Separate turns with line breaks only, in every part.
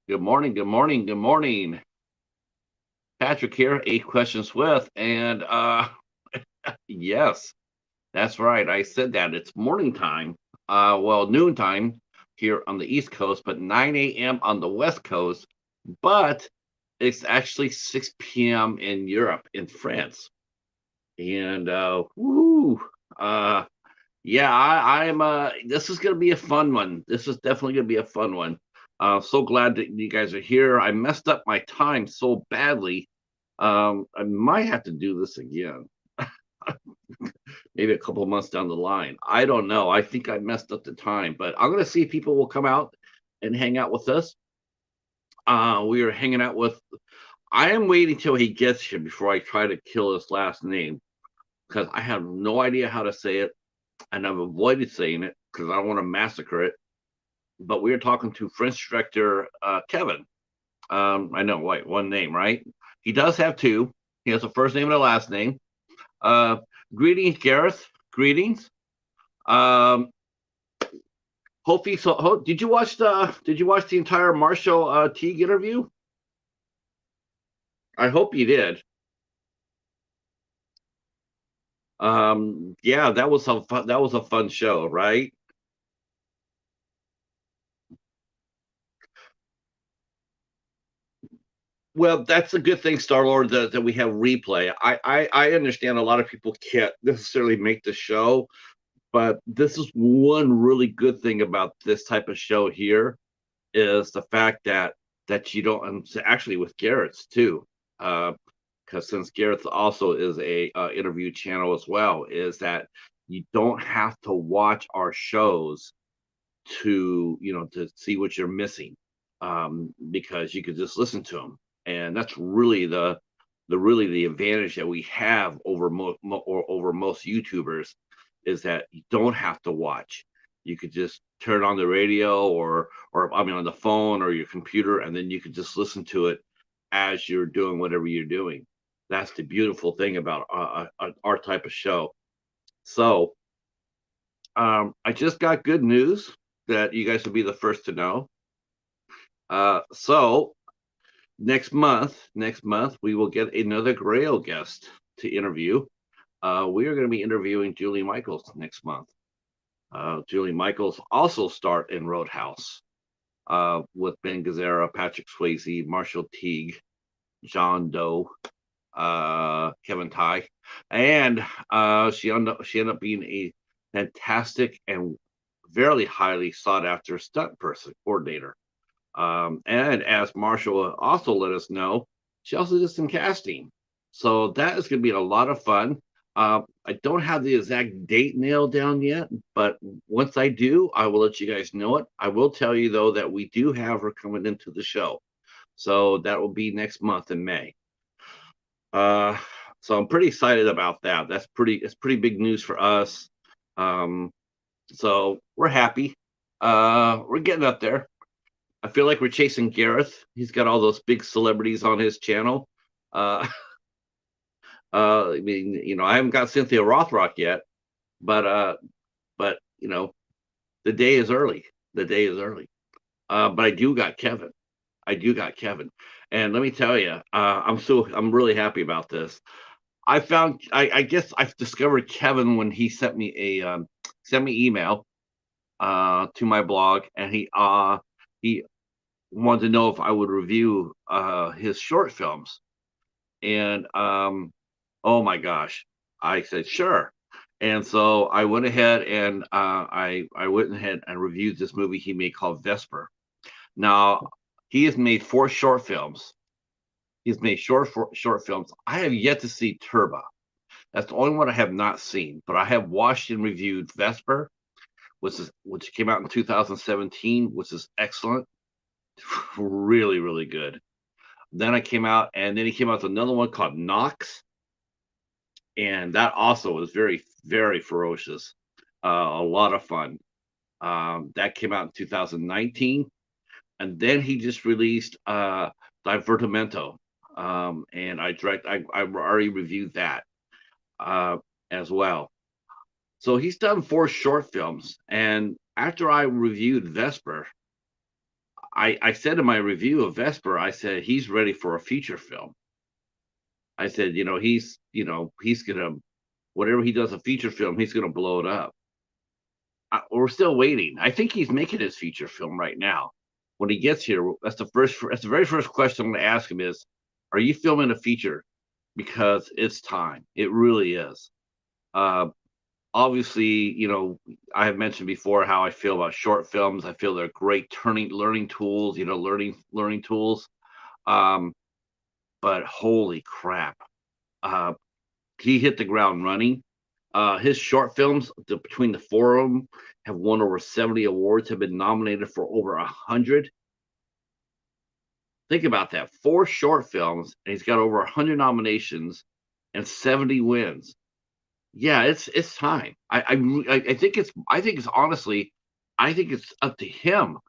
Good morning, good morning, good morning. Patrick here, 8 questions with, and yes, that's right. I said that. It's morning time. Well, noon time here on the East Coast, but 9 a.m. on the West Coast. But it's actually 6 p.m. in Europe, in France. And uh yeah, I'm this is gonna be a fun one. This is definitely gonna be a fun one. So glad that you guys are here. I messed up my time so badly. I might have to do this again, maybe a couple of months down the line. I don't know. I think I messed up the time, but I'm gonna see if people will come out and hang out with us. We are hanging out with. I am waiting till he gets here before I try to kill his last name because I have no idea how to say it, and I've avoided saying it because I don't want to massacre it. But we are talking to French director Kevin. I know, wait, one name, right? He does have two. He has a first name and a last name. Uh, Greetings, Gareth. Greetings. Um, Hopefully, did you watch the entire Marshall Teague interview? I hope you did. Yeah, that was a fun show, right? Well, that's a good thing, Star Lord, that we have replay. I understand a lot of people can't necessarily make the show, but this is one really good thing about this type of show here is the fact that you don't actually with Garrett's too, because since Garrett's also is a interview channel as well, is that you don't have to watch our shows to to see what you're missing, because you could just listen to them, and that's really the advantage that we have over over most YouTubers is that you don't have to watch. You could just turn on the radio or I mean on the phone or your computer, and then you could just listen to it as you're doing whatever you're doing. That's the beautiful thing about our type of show. So I just got good news that you guys will be the first to know. So next month we will get another Grail guest to interview. We are going to be interviewing Julie Michaels next month. Julie Michaels also starred in Roadhouse with Ben Gazzara, Patrick Swayze, Marshall Teague, John Doe, Kevin Ty, and she ended up being a fantastic and very highly sought after stunt person coordinator. And as Marshall also let us know, she also did some casting. So that is going to be a lot of fun. I don't have the exact date nailed down yet, but once I do, I will let you guys know it. I will tell you though that we do have her coming into the show, so that will be next month in May. Uh, so I'm pretty excited about that. It's pretty big news for us. Um, so we're happy. We're getting up there. I feel like we're chasing Gareth. He's got all those big celebrities on his channel. Uh, I mean, I haven't got Cynthia Rothrock yet, but the day is early. The day is early. But I do got Kevin. I do got Kevin, and let me tell you, I'm really happy about this. I guess I've discovered Kevin when he sent me email to my blog, and he wanted to know if I would review his short films. And oh my gosh, I said sure. And so I went ahead and I went ahead and reviewed this movie he made called Vesper. Now he has made 4 short films. He's made short films. I have yet to see Turba. That's the only one I have not seen, but I have watched and reviewed Vesper, which came out in 2017, which is excellent, really really good. Then he came out with another one called Knox, and that also was very very ferocious, a lot of fun. That came out in 2019, and then he just released Divertimento, and I already reviewed that uh, as well. So he's done 4 short films, and after I reviewed Vesper, I said in my review of Vesper, I said he's ready for a feature film. I said, he's gonna whatever he does a feature film, he's gonna blow it up. We're still waiting. I think he's making his feature film right now. When he gets here, that's the very first question I'm going to ask him is, "Are you filming a feature?" Because it's time. It really is. Uh, Obviously, I have mentioned before how I feel about short films. I feel they're great learning tools. Learning tools. Um, but holy crap, uh, he hit the ground running. His short films, between the four of them, have won over 70 awards, have been nominated for over 100. Think about that. Four short films, and he's got over 100 nominations and 70 wins. Yeah, it's time. I think it's honestly, I think it's up to him.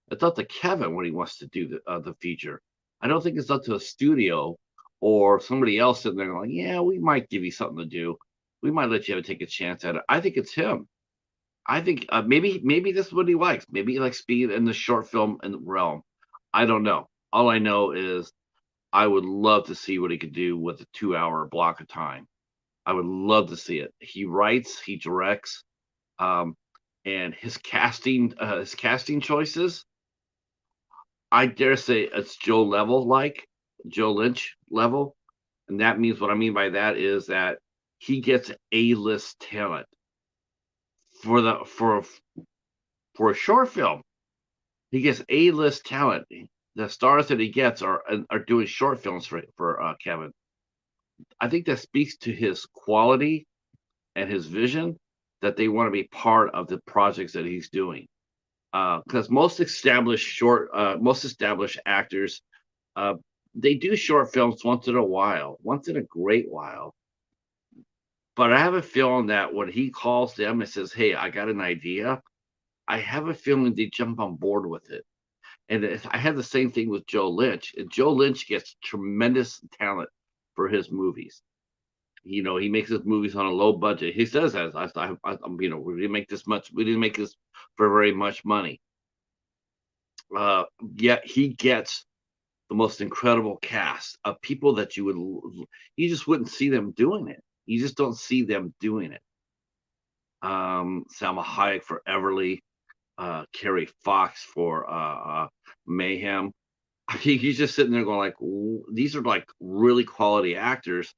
It's up to Kevin when he wants to do the feature. I don't think it's up to a studio or somebody else sitting there going, "Yeah, we might give you something to do. We might let you take a chance at it." I think it's him. I think maybe this is what he likes. Maybe he likes being in the short film realm. I don't know. All I know is I would love to see what he could do with a 2 hour block of time. I would love to see it. He writes, he directs, um, and his casting choices. I dare say it's Joe Lynch level, and that means what I mean by that is that he gets A-list talent for the for a short film. He gets A-list talent. The stars that he gets are doing short films for Kevin. I think that speaks to his quality and his vision that they want to be part of the projects that he's doing. Because most established actors, uh, they do short films once in a great while. But I have a feeling that when he calls them and says, "Hey, I got an idea," I have a feeling they jump on board with it. And I had the same thing with Joe Lynch. And Joe Lynch gets tremendous talent for his movies. He makes his movies on a low budget. He says that we didn't make this much. We didn't make this for very much money. Uh, Yet he gets the most incredible cast of people that you just wouldn't see them doing it. You just don't see them doing it. Salma Hayek for Everly, Carrie Fox for Mayhem. He's just sitting there going like, these are like really quality actors,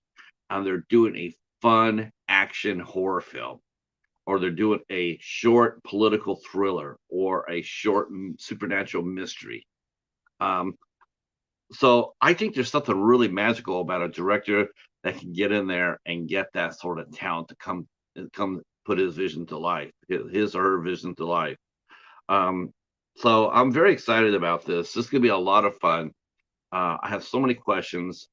and they're doing a fun action horror film, or they're doing a short political thriller, or a short supernatural mystery. Um, so I think there's something really magical about a director that can get in there and get that sort of talent to come put his vision to life, his or her vision to life. Um, so I'm very excited about this. This is gonna be a lot of fun. I have so many questions,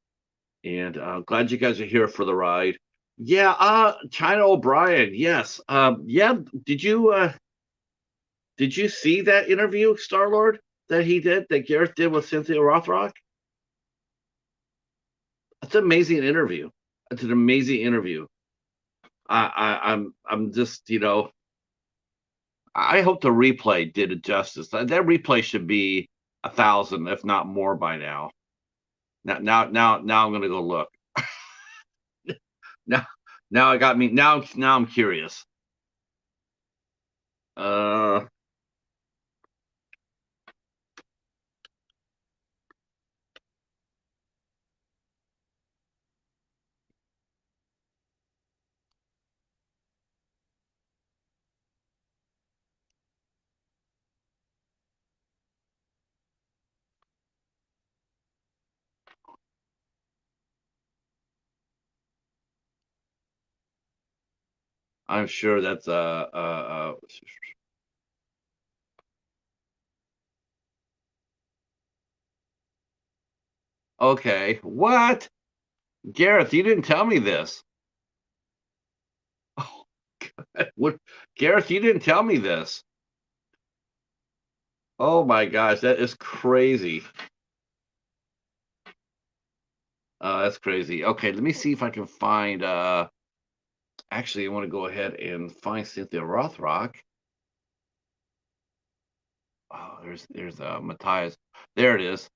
and glad you guys are here for the ride. Yeah, China O'Brien. Yes. Yeah. Did you see that interview, Star Lord, that Gareth did with Cynthia Rothrock? It's an amazing interview. It's an amazing interview. I'm just, I hope the replay did it justice. That replay should be 1,000, if not more, by now. Now I'm gonna go look. Now, now I got me. Now I'm curious. Uh, I'm sure that's okay. What, Gareth? You didn't tell me this. Oh, what, Gareth? You didn't tell me this. Oh my gosh, that is crazy. That's crazy. Okay, let me see if I can find. Actually, I want to go ahead and find Cynthia Rothrock. Oh, there's Matthias. There it is.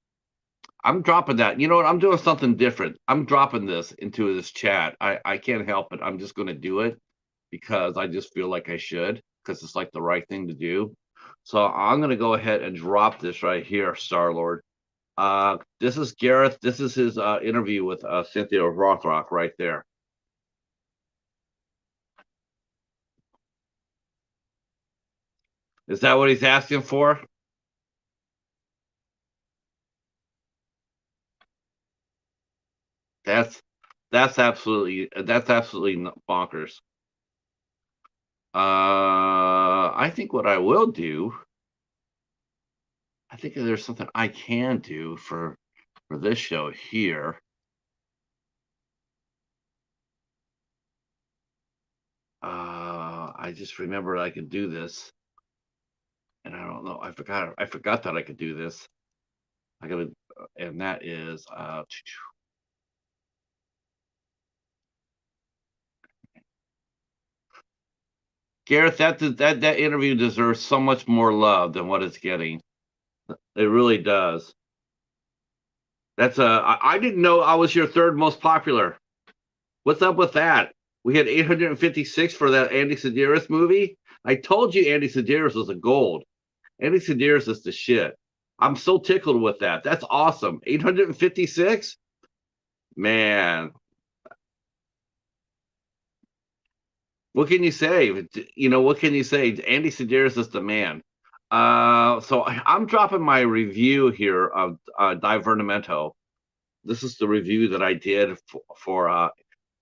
I'm dropping that. You know what? I'm doing something different. I'm dropping this into this chat. I can't help it. I'm just going to do it because I just feel like I should because it's like the right thing to do. So I'm going to go ahead and drop this right here, Star Lord. This is Gareth. This is his interview with Cynthia Rothrock right there. Is that what he's asking for? That's that's absolutely bonkers. I think what I will do, I think there's something I can do for this show here. I just remembered I could do this, and I don't know. I forgot that I could do this. I gotta, and that is Gareth. That interview deserves so much more love than what it's getting. It really does. I didn't know I was your third most popular. What's up with that? We had 856 for that Andy Sedaris movie. I told you Andy Sedaris was a gold. Andy Sedaris is the shit. I'm so tickled with that. That's awesome. 856? Man, what can you say? What can you say? Andy Sedaris is the man. So I'm dropping my review here of Divertimento. This is the review that I did for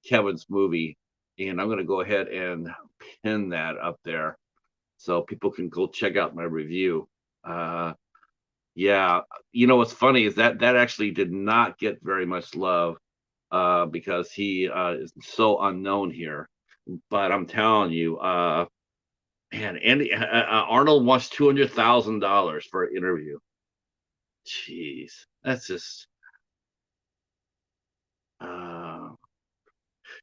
Kevin's movie, and I'm going to go ahead and pin that up there so people can go check out my review. Yeah, what's funny is that actually did not get very much love because he is so unknown here. But I'm telling you, man, Andy Arnold wants $200,000 for an interview. Jeez, that's just. Uh,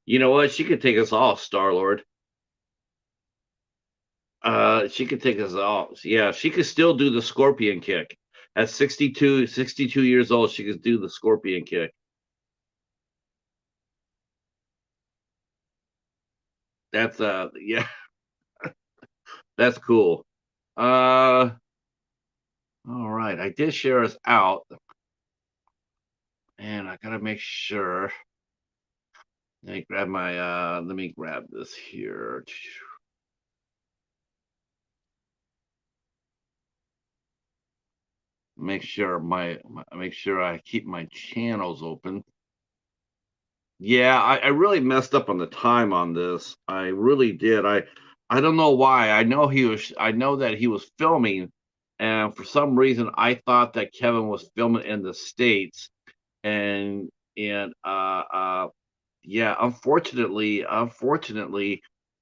you know what? She could take us all, Star Lord. She could take us all. Yeah, she could still do the scorpion kick. At 62 years old, she could do the scorpion kick. That's yeah, that's cool. Uh all right. I did share us out, and I gotta make sure. Let me grab this here. Make sure I keep my channels open. Yeah, I really messed up on the time on this. I really did. I don't know why. I know that he was filming, and for some reason I thought that Kevin was filming in the States. And yeah, unfortunately,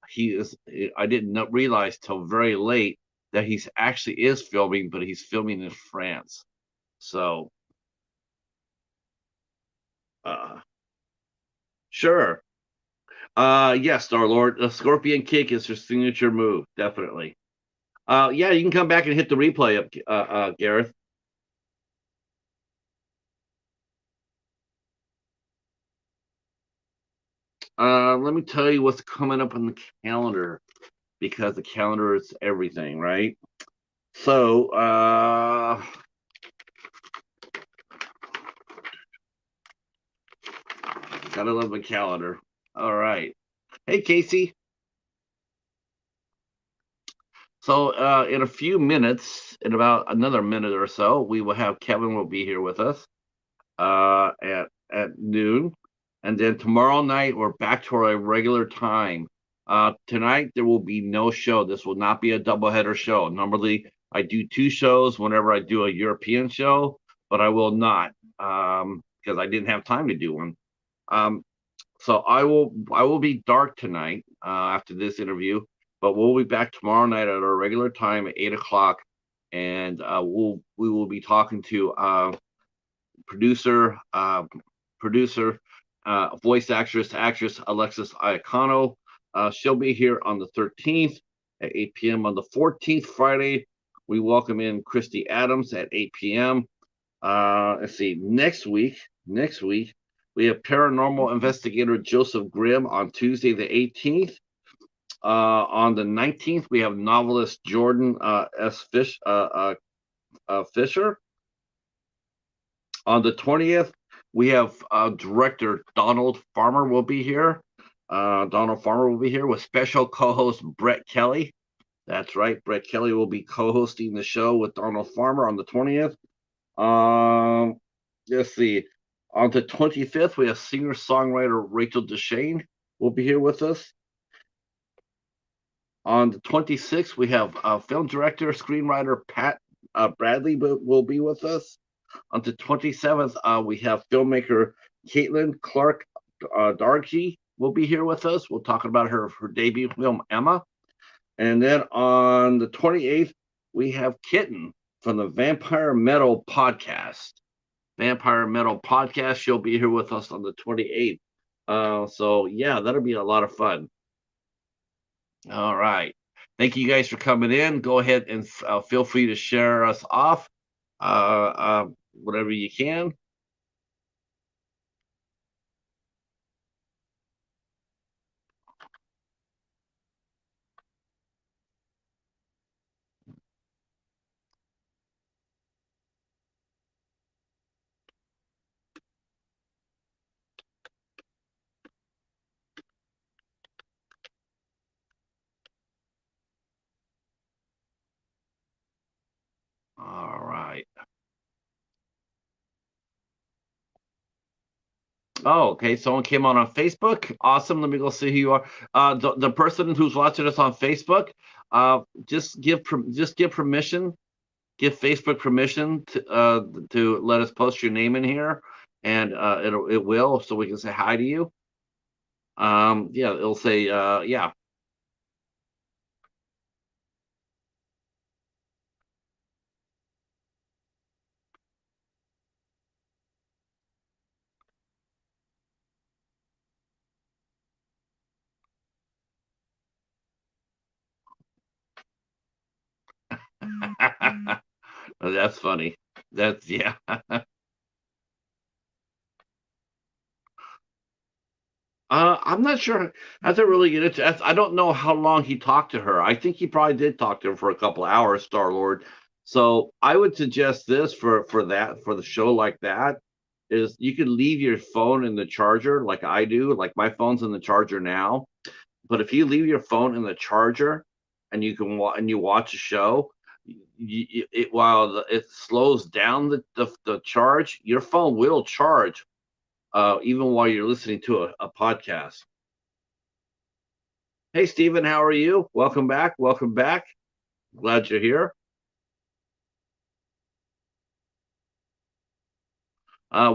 he is I didn't realize till very late that he's actually is filming, but he's filming in France. So, uh sure. Yes, Star Lord. The Scorpion Kick is her signature move, definitely. Yeah, you can come back and hit the replay up, Gareth. Let me tell you what's coming up on the calendar because the calendar is everything, right? So, gotta love my calendar. All right. Hey, Casey. So, in a few minutes, in about another minute or so, we will have Kevin will be here with us at noon, and then tomorrow night we're back to our regular time. Tonight there will be no show. This will not be a doubleheader show. Normally I do two shows whenever I do a European show, but I will not because I didn't have time to do one. Um, so I will be dark tonight after this interview, but we'll be back tomorrow night at our regular time at 8 o'clock, and we will be talking to producer, producer, voice actress Alexis Iacano. She'll be here on the 13th at 8 p.m. on the 14th Friday. We welcome in Christy Adams at 8 p.m. Let's see. Next week, we have paranormal investigator Joseph Grimm on Tuesday the 18th. On the 19th, we have novelist Jordan Fisher. On the 20th, we have director Donald Farmer will be here. Donald Farmer will be here with special co-host Brett Kelly. That's right, Brett Kelly will be co-hosting the show with Donald Farmer on the 20th. Let's see. On the 25th, we have singer-songwriter Rachel Deshane will be here with us. On the 26th, we have film director, screenwriter Pat Bradley will be with us. On the 27th, we have filmmaker Caitlin Clark Dargy will be here with us. We'll talk about her debut film, Emma. And then on the 28th, we have Kitten from the Vampire Metal Podcast. Vampire Metal Podcast. She'll be here with us on the 28th. So, yeah, that'll be a lot of fun. All right. Thank you guys for coming in. Go ahead and feel free to share us off whatever you can. All right. Oh, okay. Someone came on Facebook. Awesome. Let me go see who you are. The person who's watching us on Facebook, just give permission. Give Facebook permission to let us post your name in here, and it will, so we can say hi to you. Yeah, it'll say yeah. That's funny. That's yeah. I'm not sure. I don't really get into. I don't know how long he talked to her. I think he probably did talk to her for a couple of hours, Star Lord. So I would suggest this for the show like that is you could leave your phone in the charger like I do. Like my phone's in the charger now. But if you leave your phone in the charger and you watch a show, while it slows down the charge, your phone will charge even while you're listening to a podcast. Hey, Stephen, how are you? Welcome back. Welcome back. Glad you're here.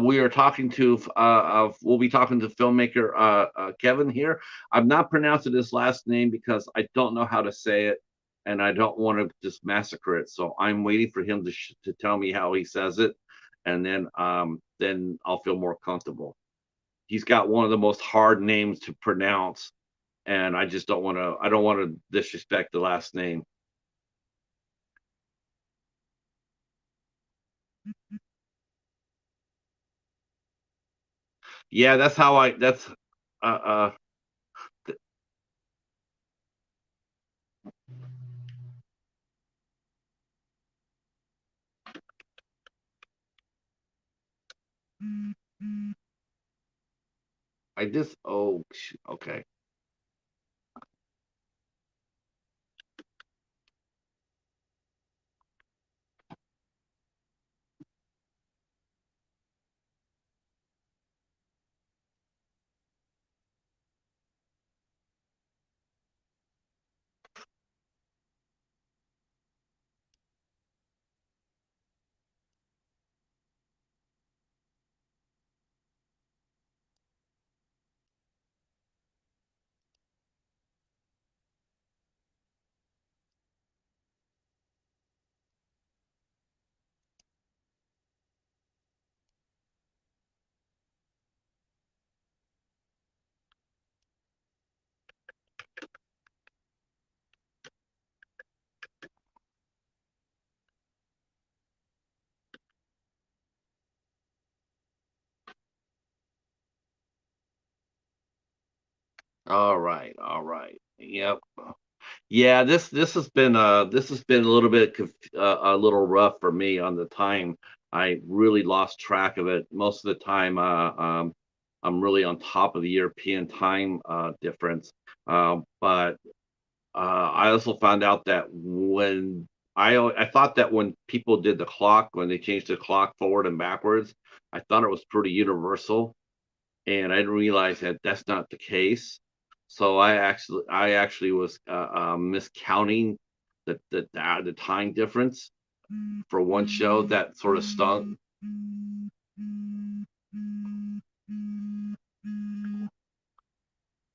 We are talking to, we'll be talking to filmmaker Kevin here. I'm not pronouncing his last name because I don't know how to say it and I don't want to just massacre it. So I'm waiting for him to tell me how he says it. And then I'll feel more comfortable. He's got one of the most hard names to pronounce. And I just I don't want to disrespect the last name. Yeah, that's uh I just oh okay. All right, all right. Yep. Yeah, this has been a little bit a little rough for me on the time. I really lost track of it. Most of the time, I'm really on top of the European time difference. But I also found out that I thought that when people did the clock, when they changed the clock forward and backwards, I thought it was pretty universal, and I didn't realize that that's not the case. So I actually was miscounting the time difference for one show. That sort of stung.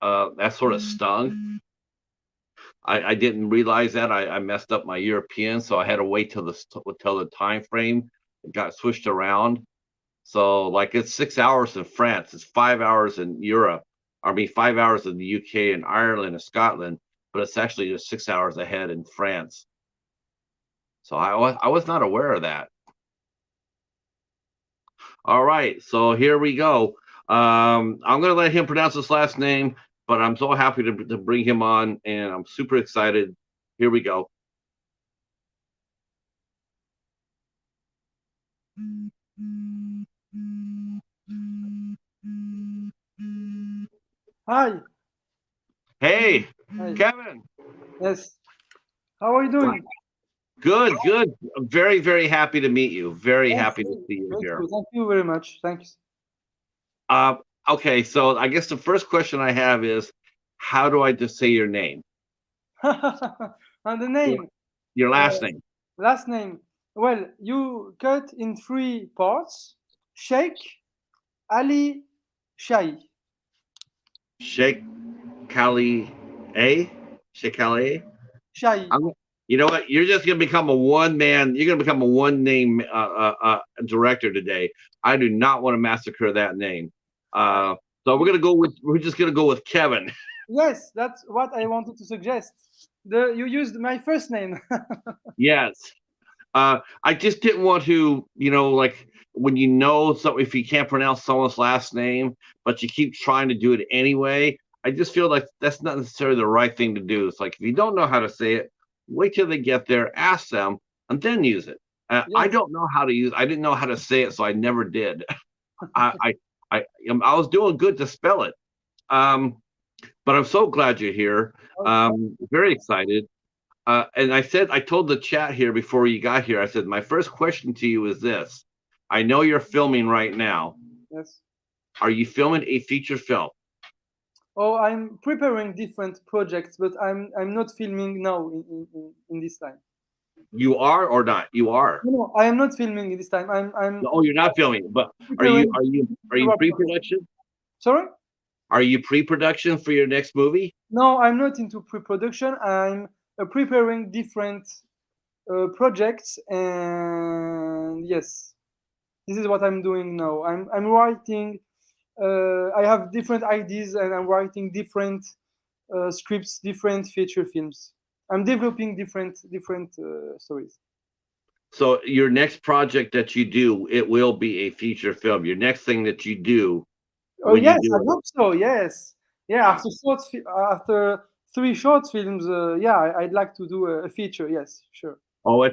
That sort of stung. I didn't realize that. I messed up my European, so I had to wait till the time frame got switched around. So like it's 6 hours in France, it's 5 hours in Europe. I mean 5 hours in the UK and Ireland and Scotland, but it's actually just 6 hours ahead in France. So I was not aware of that. All right, so here we go. I'm gonna let him pronounce his last name, but I'm so happy to bring him on, and I'm super excited. Here we go.
Hi.
Hey,
Hi.
Kevin.
Yes. How are you doing?
Good, good. I'm very, very happy to meet you. Very
Yes,
happy to see you
me
here.
too. Thank you very much. Thanks.
Uh, okay, so I guess the first question I have is, how do I just say your name?
And the
Your,
name,
your
uh,
last name.
last name. Well, you cut in three parts. Sheikh Ali Shai.
Sheikh Kali A? Sheikh Kali A?
Shai.
I'm, you know what? You're just gonna become a one man. You're gonna become a one name director today. I do not want to massacre that name. Uh, so we're gonna go with. We're just gonna go with Kevin.
Yes, that's what I wanted to suggest. The you used my first name.
Yes. I just didn't want to, like when so if you can't pronounce someone's last name, but you keep trying to do it anyway. I just feel like that's not necessarily the right thing to do. It's like if you don't know how to say it, wait till they get there, ask them, and then use it. I
Yes.
don't know how to use. I didn't know how to say it, so I never did. I I I was doing good to spell it. Um, but I'm so glad you're here.
Okay.
Very excited. And I told the chat here before you got here, I said, my first question to you is this. I know you're filming right now.
Yes.
Are you filming a feature film?
Oh, I'm preparing different projects, but I'm not filming now in this time.
You are or not? You are.
No, I am not filming this time. I'm
Oh, you're not filming, but are you
preparing
are you are you
several projects.
pre-production?
Sorry?
Are you pre-production for your next movie?
No, I'm not into pre-production. I'm preparing different projects, and yes, this is what I'm doing now. I'm writing. I have different ideas, and I'm writing different scripts, different feature films. I'm developing different stories.
So your next project that you do, it will be a feature film. Your next thing that you do
Oh
when you
yes, I
do
hope so. Yes, yeah.
it.
After three short films, yeah, I'd like to do a feature. Yes, sure.
Oh,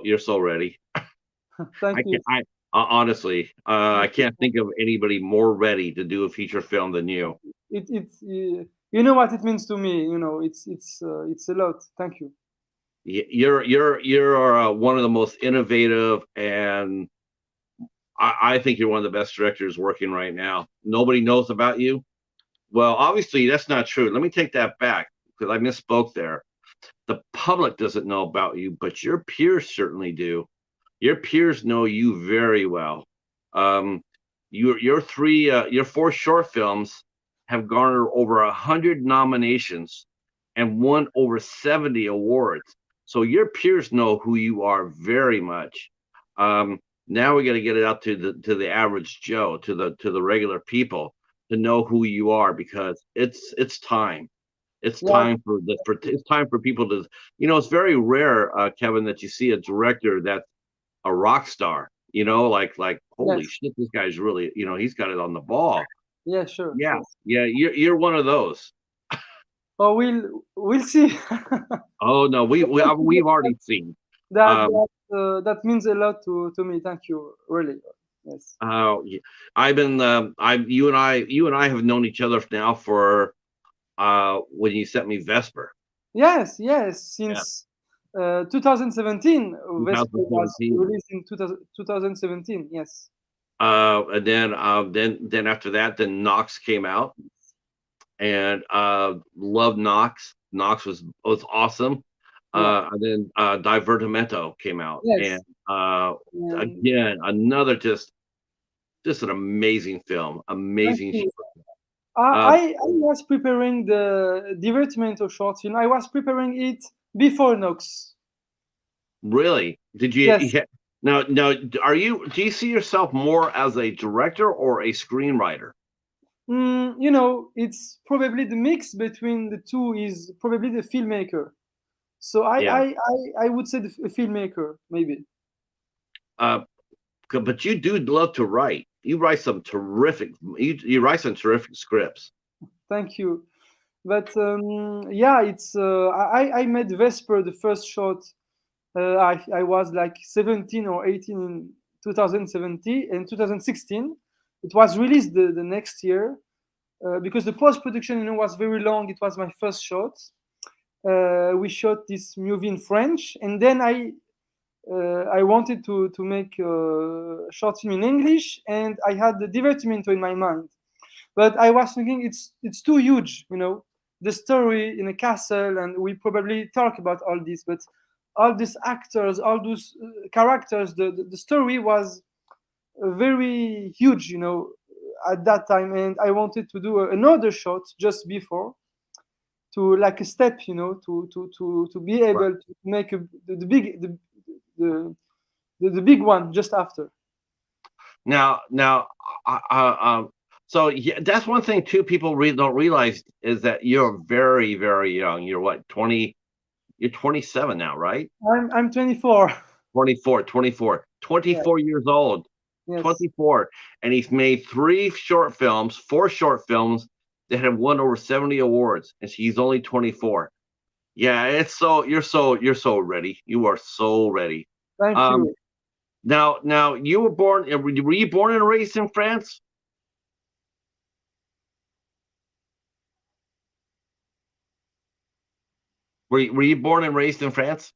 you're so ready.
Thank
I
you.
can't. Honestly, I can't think of anybody more ready to do a feature film than you.
You know what it means to me. You know, it's a lot. Thank you.
You're one of the most innovative, and I think you're one of the best directors working right now. Nobody knows about you. Well, obviously that's not true. Let me take that back because I misspoke there. The public doesn't know about you, but your peers certainly do. Your peers know you very well. Um, your four short films have garnered over 100 nominations and won over 70 awards. So your peers know who you are very much. Um, Now we got to get it out to the average Joe, to the regular people, to know who you are because it's time. It's
Yeah.
time it's time for people to. It's very rare, Kevin, that you see a director that's a rock star. Like holy
Yes.
shit, this guy's really, he's got it on the ball.
Yeah. Sure.
Yeah,
Sure.
yeah, you're one of those.
Oh, we'll see.
Oh no, we've already seen.
that
Um,
that that means a lot to me. Thank you, really. Yes.
y- I've been you and I have known each other now for when you sent me Vesper.
Yes, yes.
Yeah,
Since 2017, Vesper was
2017.
released in 2017. Yes.
And then after that, then Knox came out, and loved Knox. Knox was awesome.
Yeah.
And then Divertimento came out, and
Yes.
uh,
And
again another just an amazing film,
thank
amazing.
you.
Uh,
I was preparing the Divertimento short film. I was preparing it before Nox.
really, did you?
Yes.
Now, do you see yourself more as a director or a screenwriter?
It's probably the mix between the two is probably the filmmaker. So
Yeah,
I would say the filmmaker, maybe.
uh, but you do love to write. You write some terrific scripts.
Thank you. But yeah, I made Vesper the first shot. I was like 17 or 18 in 2017 and 2016. It was released the next year because the post production, was very long. It was my first shot. We shot this movie in French, and then I wanted to make a short film in English, and I had the Divertimento in my mind. But I was thinking it's too huge, the story in a castle, and we probably talk about all this, but all these actors, all those characters, the story was very huge, at that time, and I wanted to do another shot just before to like a step, to be
Right.
able to make the big the, the big one just after.
Now, so yeah, that's one thing too. People don't realize is that you're very, very young. You're what, 20? You're 27 now, right?
I'm 24.
24, 24,
Yeah.
24 years old,
Yes.
24, and he's made four short films that have won over 70 awards, and he's only 24. Yeah, you're so ready. You are so ready.
Thank
Um,
you.
now you were born. Were you born and raised in France? Were you born and raised in France?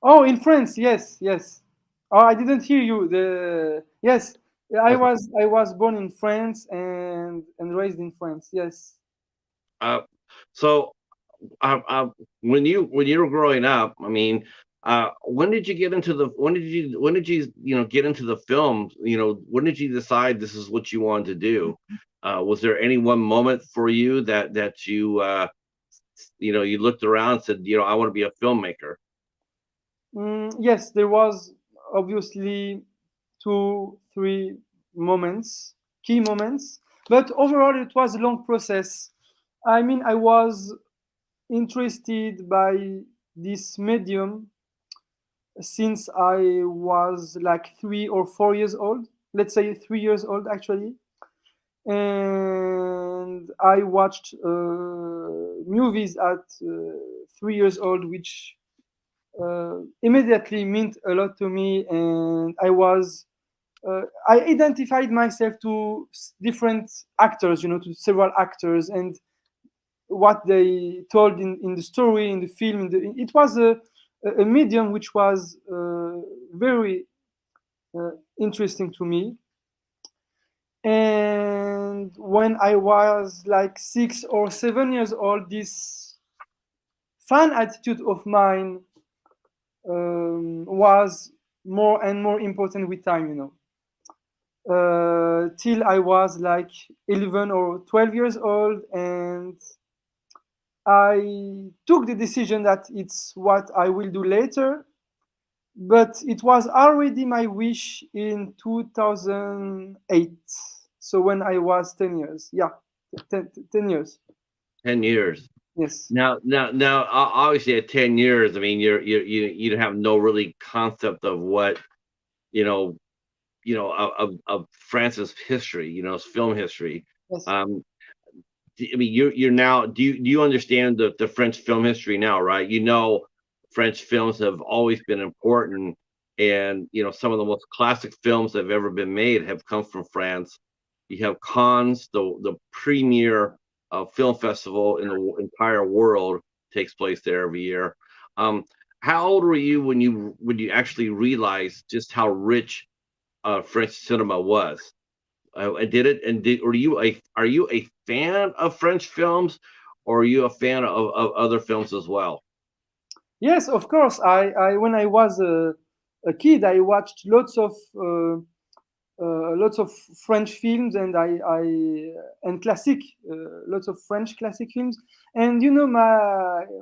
Oh, in France, yes, yes. Oh, I didn't hear you. The Yes,
Okay.
I was born in France and raised in France. Yes.
Uh, so when you were growing up, I mean, when did you get into the film? When did you decide this is what you wanted to do? Was there any one moment for you that you looked around and said, I want to be a filmmaker?
Yes, there was obviously two, three moments, key moments, but overall it was a long process. I mean, I was interested by this medium since I was like 3 or 4 years old. Let's say 3 years old actually, and I watched movies at 3 years old, which immediately meant a lot to me, and I identified myself to different actors, to several actors, and what they told in the story, in the film. It was a medium which was very interesting to me. And when I was like 6 or 7 years old, this fan attitude of mine was more and more important with time, till I was like 11 or 12 years old, and I took the decision that it's what I will do later, but it was already my wish in 2008. So when I was 10 years, yeah, 10 years,
10 years.
yes.
Now, obviously, at 10 years, I mean, you have no really concept of what you know, of France's history, film history.
Yes.
Um, I mean, you're now. Do you understand the French film history now, right? You know, French films have always been important, and some of the most classic films that have ever been made have come from France. You have Cannes, the premier film festival in the entire world, takes place there every year. Um, how old were you when you actually realized just how rich French cinema was? And did it? And are you a fan of French films, or are you a fan of other films as well?
Yes, of course. I when I was a kid, I watched lots of French films, and I and classic lots of French classic films. And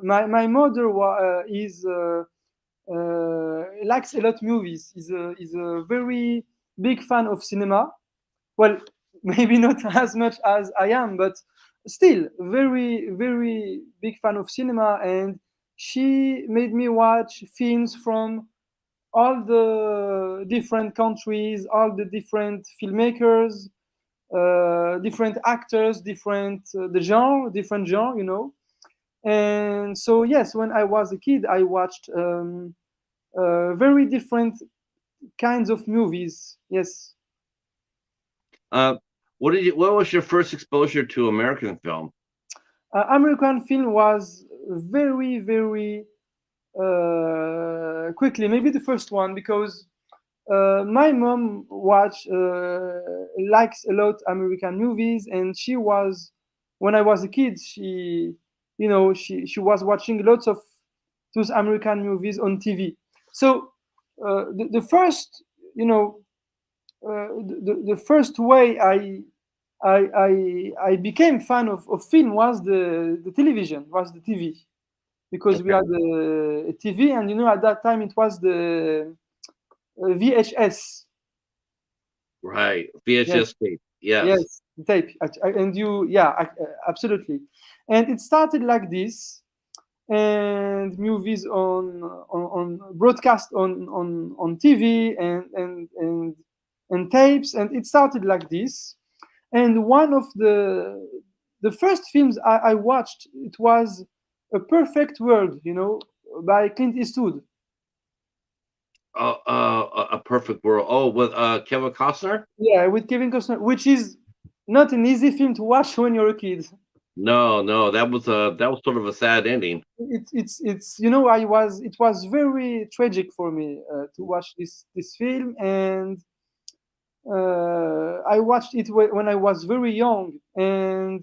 my mother is likes a lot movies. Is a very big fan of cinema. Well, maybe not as much as I am, but still very big fan of cinema. And she made me watch films from all the different countries, all the different filmmakers, different actors, different genre. And so yes, when I was a kid, I watched very different kinds of movies. Yes.
Uh, what was your first exposure to American film?
American film was very quickly, maybe the first one, because my mom likes a lot American movies, and she was when I was a kid, she was watching lots of those American movies on TV. So the first the first way I became fan of film was the television, was the TV, because we
Okay,
had a TV, and at that time it was the VHS.
right.
Yes,
VHS tape. Yes.
yes, tape. And yeah, absolutely. And it started like this, and movies on broadcast on TV, and tapes, and it started like this. And one of the first films I watched, it was A Perfect World, by Clint Eastwood.
A Perfect World. Oh, with Kevin Costner.
Yeah, with Kevin Costner, which is not an easy film to watch when you're a kid.
No, no, that was sort of a sad ending.
It's it was very tragic for me to watch this film. And I watched it when I was very young, and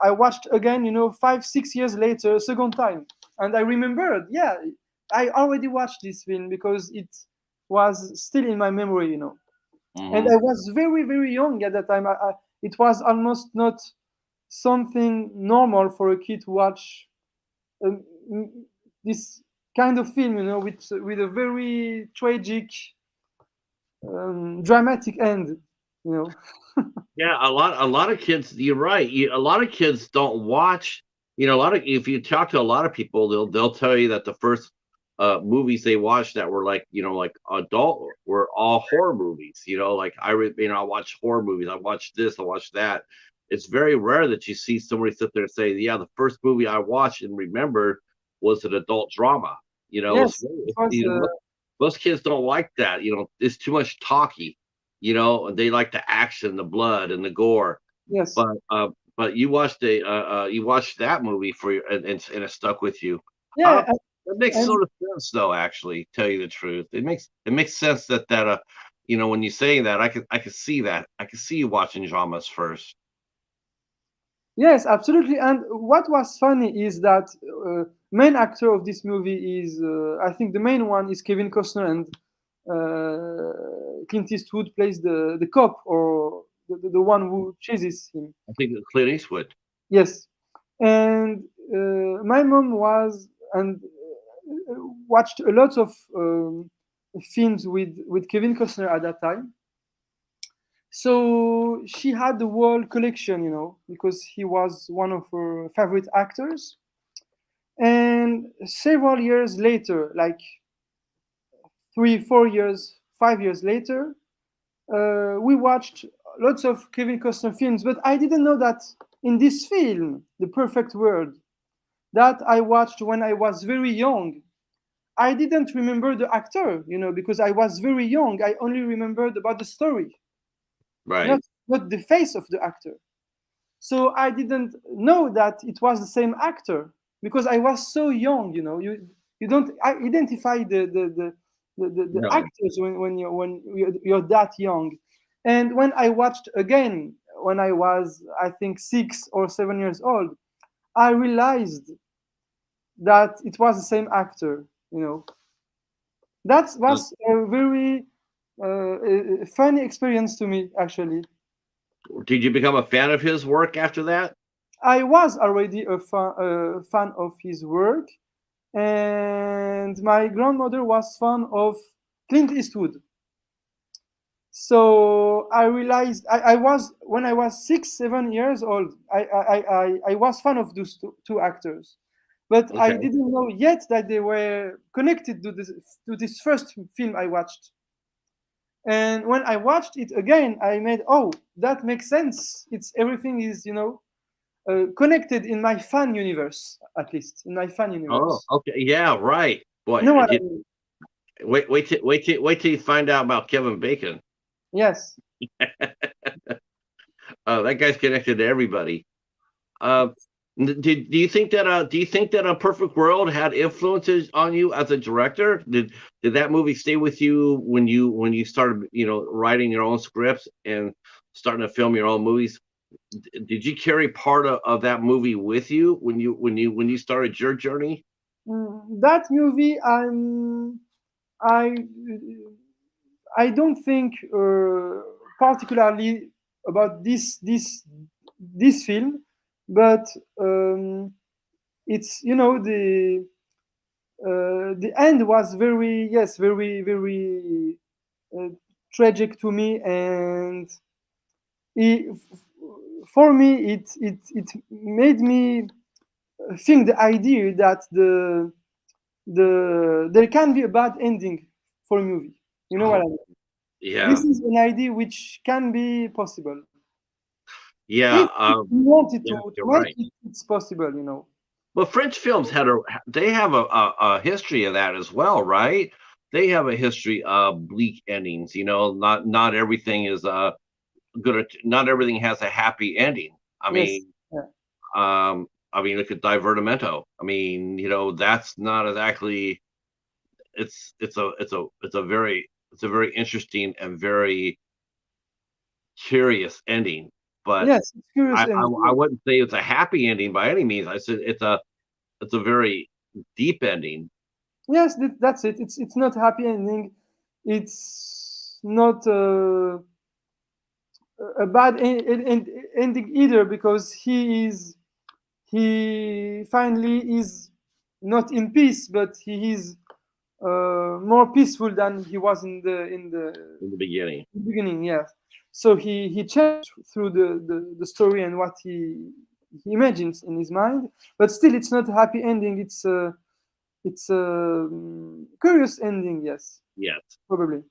I watched again, 5 6 years later, second time, and I remembered, yeah, I already watched this film because it was still in my memory. And
Hmm.
I was very young at that time. It was almost not something normal for a kid to watch um, this kind of film, with a very tragic, dramatic end. You know.
Yeah, a lot of kids. You're right. A lot of kids don't watch. A lot of if you talk to a lot of people, they'll tell you that the first movies they watched that were like adult were all horror movies. Like I watch horror movies. I watch this. I watch that. It's very rare that you see somebody sit there and say, "Yeah, the first movie I watched and remembered was an adult drama."
Yes, it was.
Most kids don't like that. It's too much talky. They like the action, the blood, and the gore.
Yes.
But you watched that movie for your and it stuck with you.
Yeah,
That makes
and
sort of sense, though. Actually, tell you the truth, it makes sense that when you say that, I could see that. I could see you watching dramas first.
yes, absolutely. And what was funny is that main actor of this movie is, I think the main one is Kevin Costner, and Clint Eastwood plays the cop, or the one who chases him.
I think Clint Eastwood.
Yes, and my mom was and watched a lot of films with Kevin Costner at that time. So she had the whole collection, because he was one of her favorite actors. And several years later, like 3 4 years 5 years later, we watched lots of Kevin Costner films, but I didn't know that in this film, The Perfect World, that I watched when I was very young, I didn't remember the actor, because I was very young. I only remembered about the story, not
Right.
not the face of the actor. So I didn't know that it was the same actor because I was so young. You don't identify the
No.
actors when you're that young. And when I watched again when I was, I think, 6 or 7 years old, I realized that it was the same actor. That
Uh,
was a very funny experience to me, actually.
Did you become a fan of his work after that?
I was already a fan of his work, and my grandmother was fan of Clint Eastwood. So I realized I was when I was 6, 7 years old. I was fan of those two actors, but I
Okay.
didn't know yet that they were connected to this first film I watched. And when I watched it again, I made, oh, that makes sense. It's everything is connected in my fan universe, at least in my fan
Oh,
universe.
okay. Yeah, right.
You
Boy,
know
it
what I
did,
mean?
wait till you find out about Kevin Bacon.
Yes.
That guy's connected to everybody. Uh, do you think that A Perfect World had influences on you as a director? Did that movie stay with you when you started, writing your own scripts and starting to film your own movies? Did you carry part of that movie with you when you started your journey?
That movie, I I don't think particularly about this film, but it's the end was very, yes, very, very uh, tragic to me, and it, for me it made me think the idea that there can be a bad ending for a movie. You know what I
Oh,
mean? This
yeah,
is an idea which can be possible
yeah,
if you wanted
yeah,
to
you're
make
right.
it. It's possible.
Well, French films they have a history of that as well, right? They have a history of bleak endings. Not everything is not everything has a happy ending. I
Yes.
mean,
Yeah.
look at Divertimento. That's not exactly. It's a very interesting and very curious ending, but
Yes. It's curious,
I I,
and
I wouldn't say it's a happy ending by any means. I said it's a very deep ending.
yes, that's it. It's not happy ending. It's not a bad ending either, because he finally is not in peace, but he is more peaceful than he was in the
In the beginning.
beginning. Yes. So he changed through the story and what he imagines in his mind, but still it's not a happy ending. It's a curious ending. Yes,
Yes.
probably.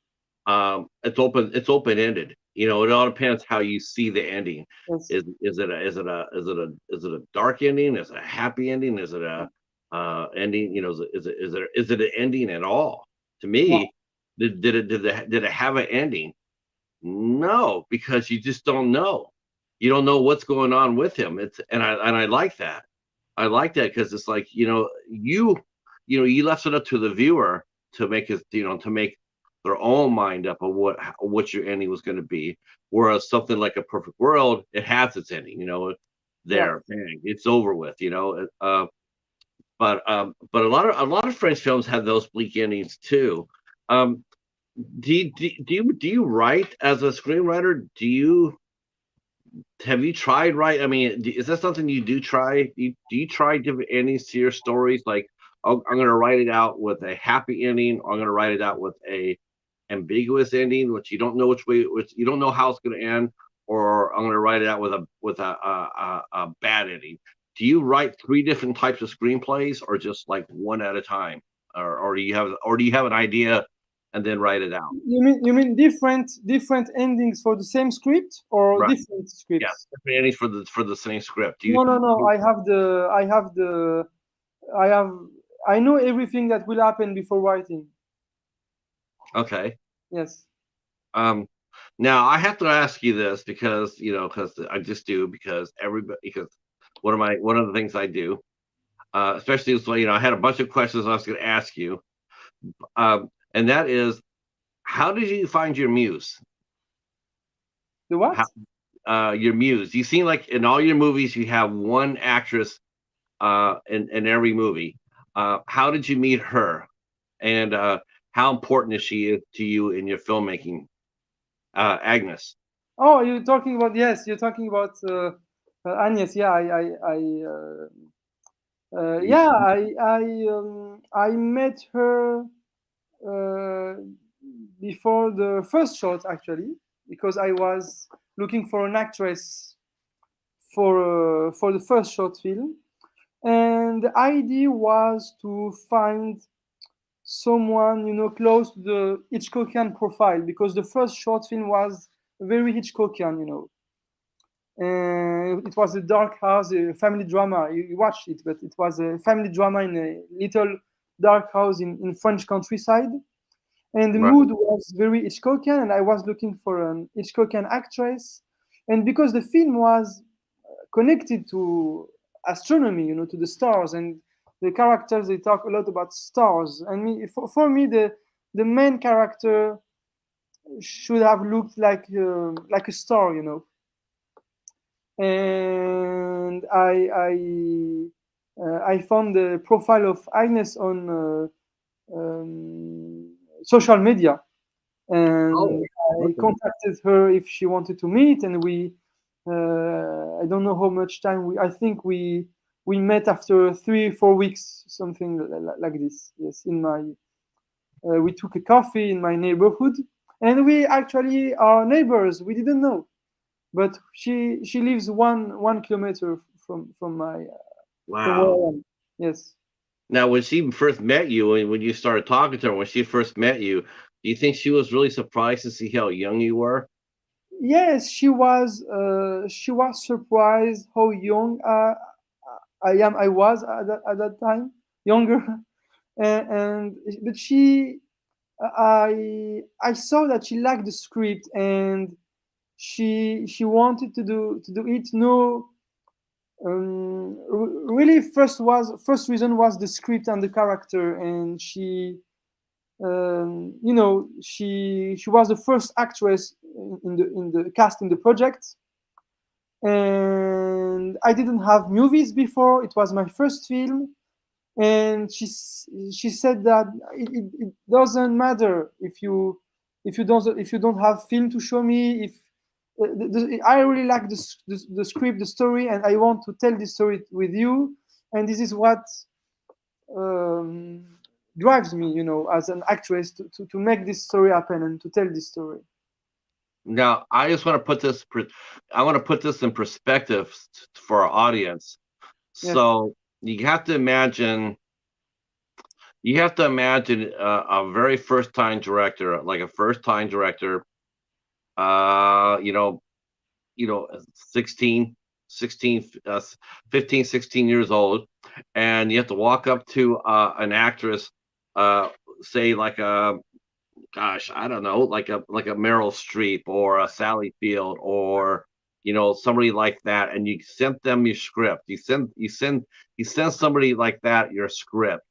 It's open ended. It all depends how you see the ending.
Yes.
Is it a dark ending? Is it a happy ending? Is it a ending? Is it an ending at all? To
Yeah.
me, did it have an ending? No, because you just don't know. You don't know what's going on with him. And I like that. I like that because it's like, you left it up to the viewer to make their own mind up of what your ending was going to be. Whereas something like A Perfect World, it has its ending.
Yeah.
There, bang, it's over with. But a lot of French films have those bleak endings too. Um, do you write as a screenwriter? Have you tried write? I mean, is that something you do try? Do you try different endings to your stories? Like, oh, I'm going to write it out with a happy ending, or I'm going to write it out with a ambiguous ending, which you don't know which you don't know how it's going to end, or I'm going to write it out with a bad ending. Do you write three different types of screenplays, or just like one at a time, or do you have an idea? and then write it out.
You mean different endings for the same script or
Right.
different
Yeah.
scripts?
Different endings for the same script.
No. I have I know everything that will happen before writing.
Okay.
Yes.
Um, now I have to ask you this because because I just do because everybody because one of the things I do, especially so I had a bunch of questions I was going to ask you, and that is, how did you find your muse?
The what?
How, your muse. You seem like in all your movies you have one actress in every movie. How did you meet her, and how important is she to you in your filmmaking, Agnes?
Oh, you're talking about, yes, you're talking about Agnes. Yeah,
You-
yeah, I met her uh, before the first shot, actually, because I was looking for an actress for the first short film, and the idea was to find someone close to the Hitchcockian profile, because the first short film was very Hitchcockian. It was a dark house, a family drama. You watched it, but it was a family drama in a little dark house in French countryside. And the
Right.
mood was very Hitchcockian, and I was looking for an Hitchcockian actress. And because the film was connected to astronomy, to the stars, and the characters, they talk a lot about stars. And for me, the main character should have looked like a star. And I found the profile of Agnes on social media, and
Oh,
I
okay.
contacted her if she wanted to meet, and we I don't know how much time I think we met after 3 4 weeks, something like this. Yes, in my we took a coffee in my neighborhood, and we actually are neighbors. We didn't know, but she lives 1 kilometer from my from where
Wow.
I am. Yes.
Now, when she first met you, and when you started talking to her, when she first met you, do you think she was really surprised to see how young you were?
Yes, she was. She was surprised how young I was at that time, younger, and but I saw that she liked the script, and she wanted to do it. No, really, first reason was the script and the character, and she was the first actress in the cast in the project, and I didn't have movies before. It was my first film, and she said that it doesn't matter if you don't have film to show me. If I really like the script, the story, and I want to tell this story with you, and this is what um, drives me, as an actress to make this story happen and to tell this story.
Now, I just want to put this. I want to put this in perspective for our audience.
Yes.
So you have to imagine. You have to imagine a very first time director, like a first time director. Uh, you know, 16, 16, 15, 16 years old, and you have to walk up to an actress, uh, say like a gosh, I don't know, like a Meryl Streep or a Sally Field or somebody like that, and you sent them your script. You send somebody like that your script.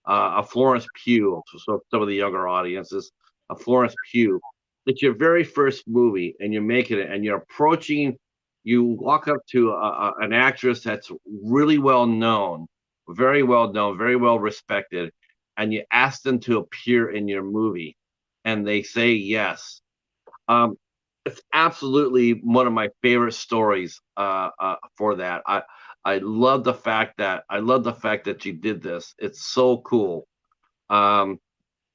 A Florence Pugh, so some of the younger audiences, a Florence Pugh. It's your very first movie, and you're making it, and you're approaching. You walk up to an actress that's really well known, very well respected, and you ask them to appear in your movie and they say yes. Um, it's absolutely one of my favorite stories for that. I love the fact that you did this. It's so cool. Um,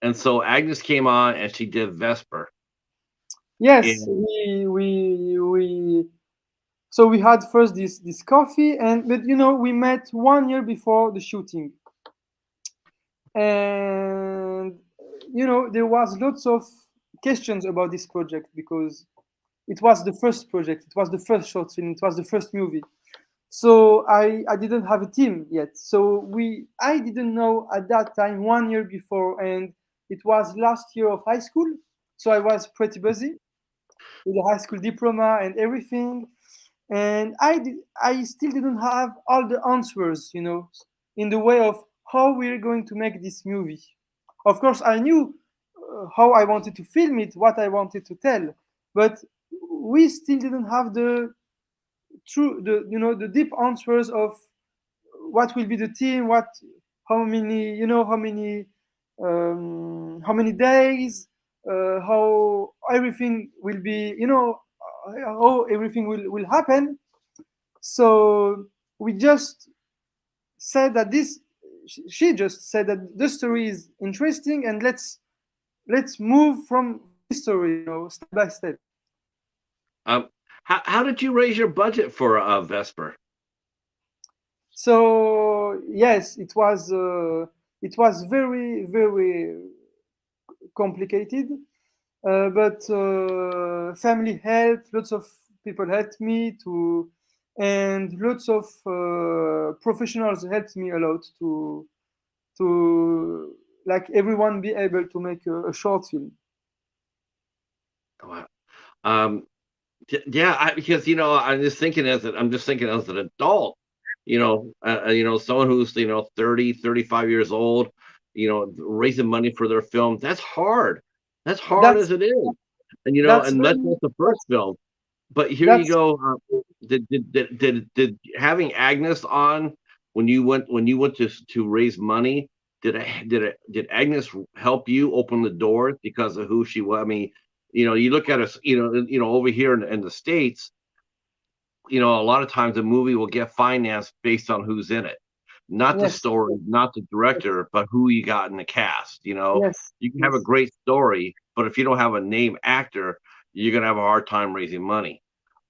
and so Agnes came on and she did Vesper.
Yes,
And
so we had first this coffee, and but we met 1 year before the shooting, and there was lots of questions about this project because it was the first project, it was the first short film, it was the first movie. So I didn't have a team yet. So I didn't know at that time, 1 year before, and it was last year of high school. So I was pretty busy with the high school diploma and everything. And I still didn't have all the answers, in the way of how we're going to make this movie. Of course, I knew how I wanted to film it, what I wanted to tell, but we still didn't have the true, the deep answers of what will be the team, how many days, how everything will be, how everything will happen. So we just said that she just said that the story is interesting, and let's move from this story, step by step.
Um, how did you raise your budget for Vesper?
So yes, it was very, very complicated, but family helped, lots of people helped me to, and lots of professionals helped me a lot to like everyone be able to make a short film.
Wow. Um, yeah, because I'm just thinking as an adult, someone who's 30, 35 years old, raising money for their film. That's hard. That's hard
That's
as it is, and
that's
and that's
very
just the first film. But here you
that's
go. Did having Agnes on when you went to raise money? Did Agnes help you open the doors because of who she was? I mean, you look at us, over here in the States, a lot of times a movie will get financed based on who's in it, not the
yes,
story, not the
yes,
director, but who you got in the cast.
yes,
You can have a
yes.
great story, but if you don't have a name actor, you're gonna have a hard time raising money.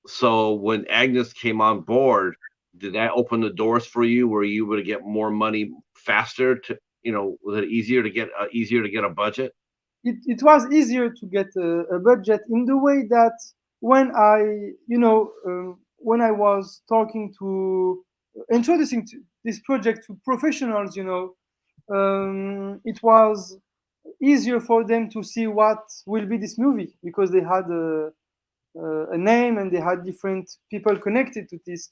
So when Agnes came on board, did that open the doors for you? Were you able to get more money faster? Was it easier to get a budget?
It was easier to get a budget in the way that when when I was talking to introducing this project to professionals, it was easier for them to see what will be this movie because they had a name and they had different people connected to this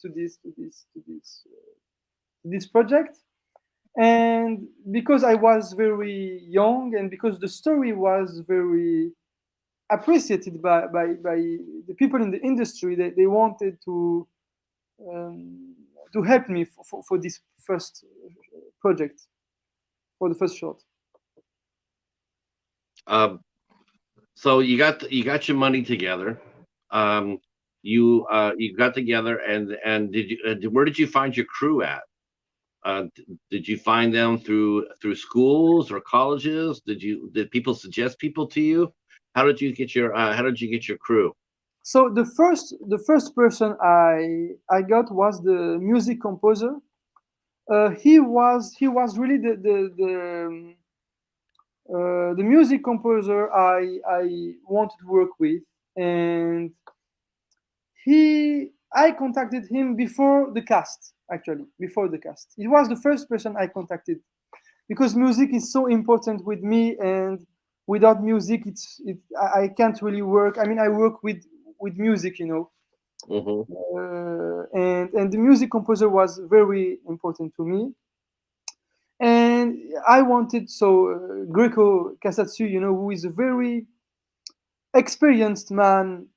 project. And because I was very young and because the story was very appreciated by the people in the industry, they wanted um, to help me for this first project, for the first short.
Um, so you got your money together. Um, you got together, and where did you find your crew at? Did you find them through schools or colleges? Did people suggest people to you? How did you get your crew?
So the first person I got was the music composer. He was really the music composer I wanted to work with, and I contacted him before the cast. Actually, before the cast, he was the first person I contacted because music is so important with me, and without music, I can't really work. I mean, I work with music,
Hmm.
and the music composer was very important to me. And I wanted Greco Casatsu, who is a very experienced man.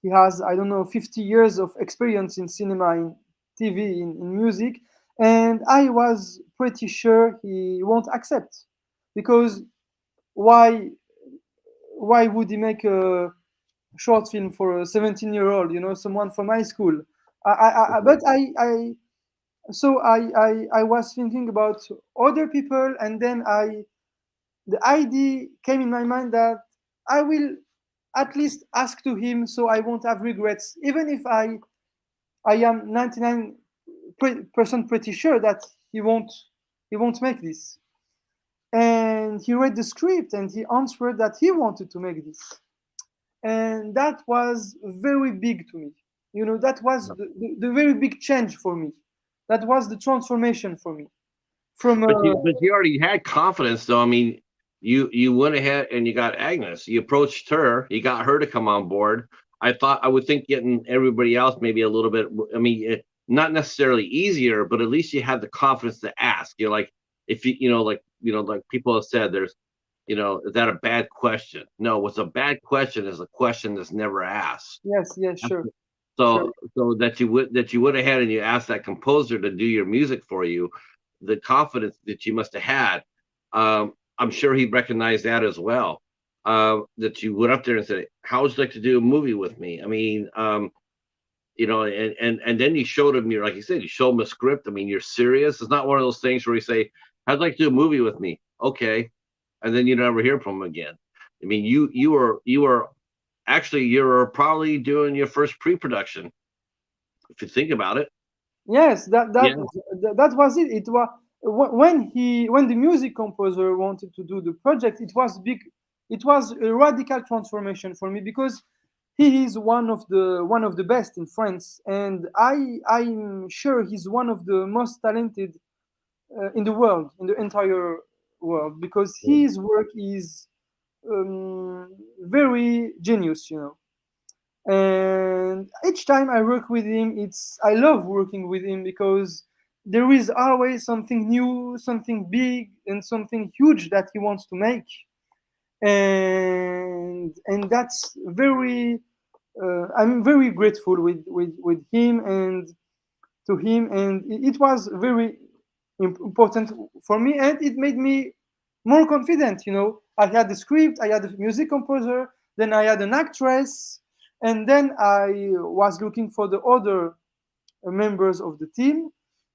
He has, I don't know, 50 years of experience in cinema, in TV, in music. And I was pretty sure he won't accept because why why would he make a short film for a 17-year-old, someone from high school? But I was thinking about other people, and then the idea came in my mind that I will at least ask to him so I won't have regrets, even if I am 99% pretty sure that he won't make this. and he read the script and he answered that he wanted to make this, and that was very big to me. That was the very big change for me. That was the transformation for me from
But you already had confidence, though. I mean, you went ahead and you got Agnes. You approached her. You got her to come on board. I would think getting everybody else maybe a little bit. I mean, not necessarily easier, but at least you had the confidence to ask. You're like, if like people have said, there's, is that a bad question? No, what's a bad question is a question that's never asked.
yes, yes, sure, sure.
So that you went ahead and you asked that composer to do your music for you, the confidence that you must have had. I'm sure he recognized that as well. That you went up there and said, "How would you like to do a movie with me?" I mean, and then you showed him like you said, you showed him a script. I mean, you're serious. It's not one of those things where you say, "I'd like to do a movie with me." Okay, and then you never hear from him again. I mean, you were actually you're probably doing your first pre-production if you think about it.
Yes,
Yeah.
that was it. It was when the music composer wanted to do the project. It was big. It was a radical transformation for me because he is one of the best in France, and I'm sure he's one of the most talented in the world, in the entire world, because his work is very genius. And each time I work with him, I love working with him because there is always something new, something big, and something huge that he wants to make, and that's very. I'm very grateful with him and to him, and it was very important for me, and it made me more confident. I had the script, I had the music composer, then I had an actress, and then I was looking for the other members of the team.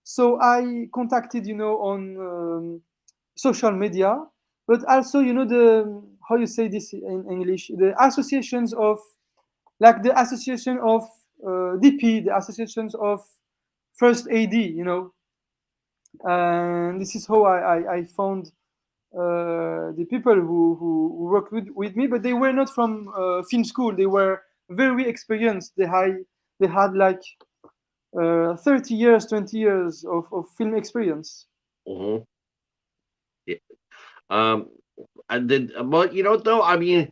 So I contacted, on social media, but also, the how you say this in English, the associations of, like the association of DP, the associations of first AD, and this is how I found the people who worked with me, but they were not from film school. They were very experienced. They had like 30 years, 20 years of film experience.
Hmm. Yeah. Um, and then, but though, I mean,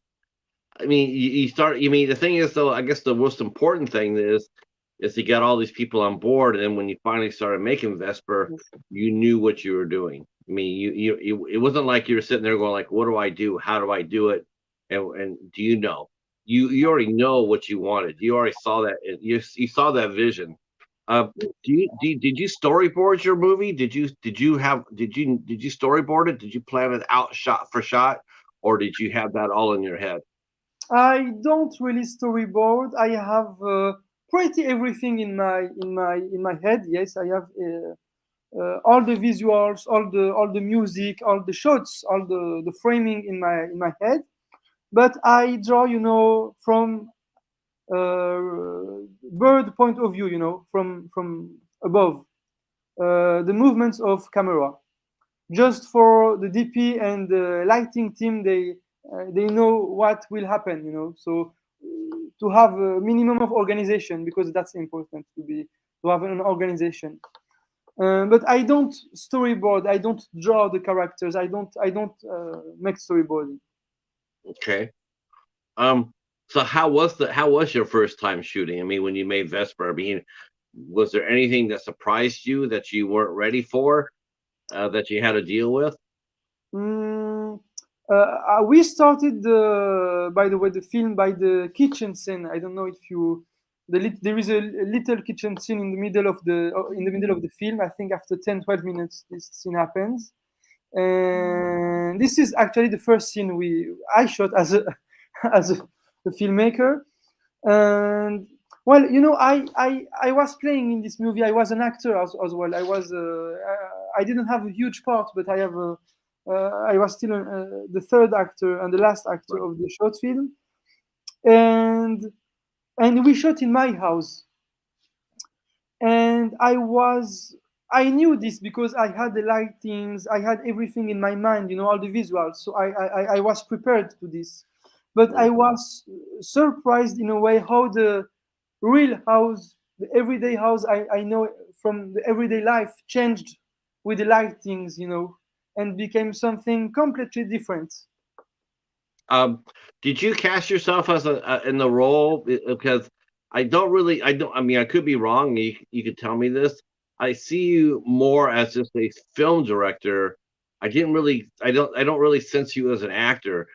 you start. You mean the thing is, though, I guess the most important thing is you got all these people on board, and then when you finally started making Vesper, you knew what you were doing. I mean, it wasn't like you were sitting there going like, "What do I do? How do I do it?" And do you know? You already know what you wanted. You already saw that. You saw that vision. Did you storyboard your movie? Did you storyboard it? Did you plan it out shot for shot, or did you have that all in your head?
I don't really storyboard. I have pretty everything in my head. Yes, I have all the visuals, all the music, all the shots, all the framing in my head. But I draw, from bird point of view, from above, the movements of camera. Just for the DP and the lighting team, they know what will happen, So to have a minimum of organization, because that's important to have an organization. But I don't storyboard. I don't draw the characters. I don't make storyboarding.
Okay. Um, so how was your first time shooting? I mean, when you made Vesper, I mean, was there anything that surprised you that you weren't ready for, that you had to deal with?
Mm, we started by the way, the film by the kitchen scene. I don't know if you there is a little kitchen scene in the middle of the film. I think after 10, 12 minutes this scene happens, and this is actually the first scene I shot as a as a filmmaker. And well, I was playing in this movie. I was an actor as well. I didn't have a huge part, but I was still the third actor and the last actor
Right.
of the short film, and we shot in my house. And I knew this because I had the lightings, I had everything in my mind, all the visuals. So I was prepared to this. But I was surprised in a way how the real house, the everyday house I know from the everyday life changed with the lightings, and became something completely different.
Um, did you cast yourself as in the role? Because I don't. I mean, I could be wrong. You could tell me this. I see you more as just a film director. I don't really sense you as an actor.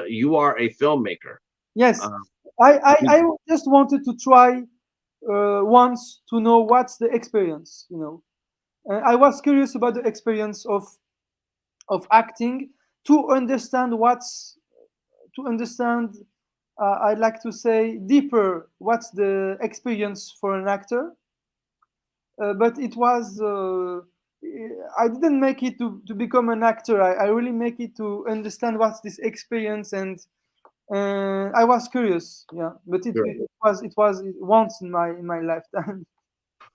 You are a filmmaker.
Yes,
Um,
I just wanted to try once to know what's the experience. I was curious about the experience of acting to understand to understand. I'd like to say deeper what's the experience for an actor, but it was. I didn't make it to become an actor. I really make it to understand what's this experience, and I was curious. Yeah, but
sure.
it was once in my lifetime.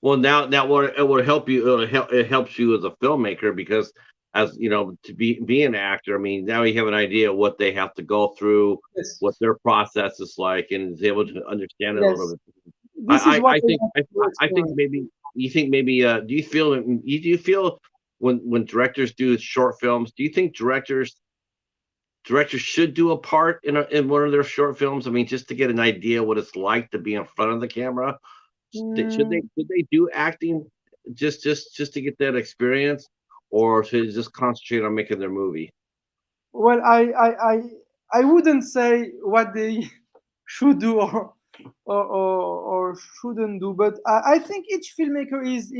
Well, now what it would help you. It helps you as a filmmaker because, as you know, to be an actor. I mean, now you have an idea of what they have to go through,
Yes,
what their process is like, and is able to understand it a little
yes.
bit.
This is what
I
I
think
want to
I think
explain.
maybe you think maybe do you feel when directors do short films, do you think directors should do a part in one of their short films? I mean, just to get an idea what it's like to be in front of the camera.
Mm,
Should they do acting just to get that experience, or should they just concentrate on making their movie?
well, I wouldn't say what they should do or shouldn't do, but I think each filmmaker is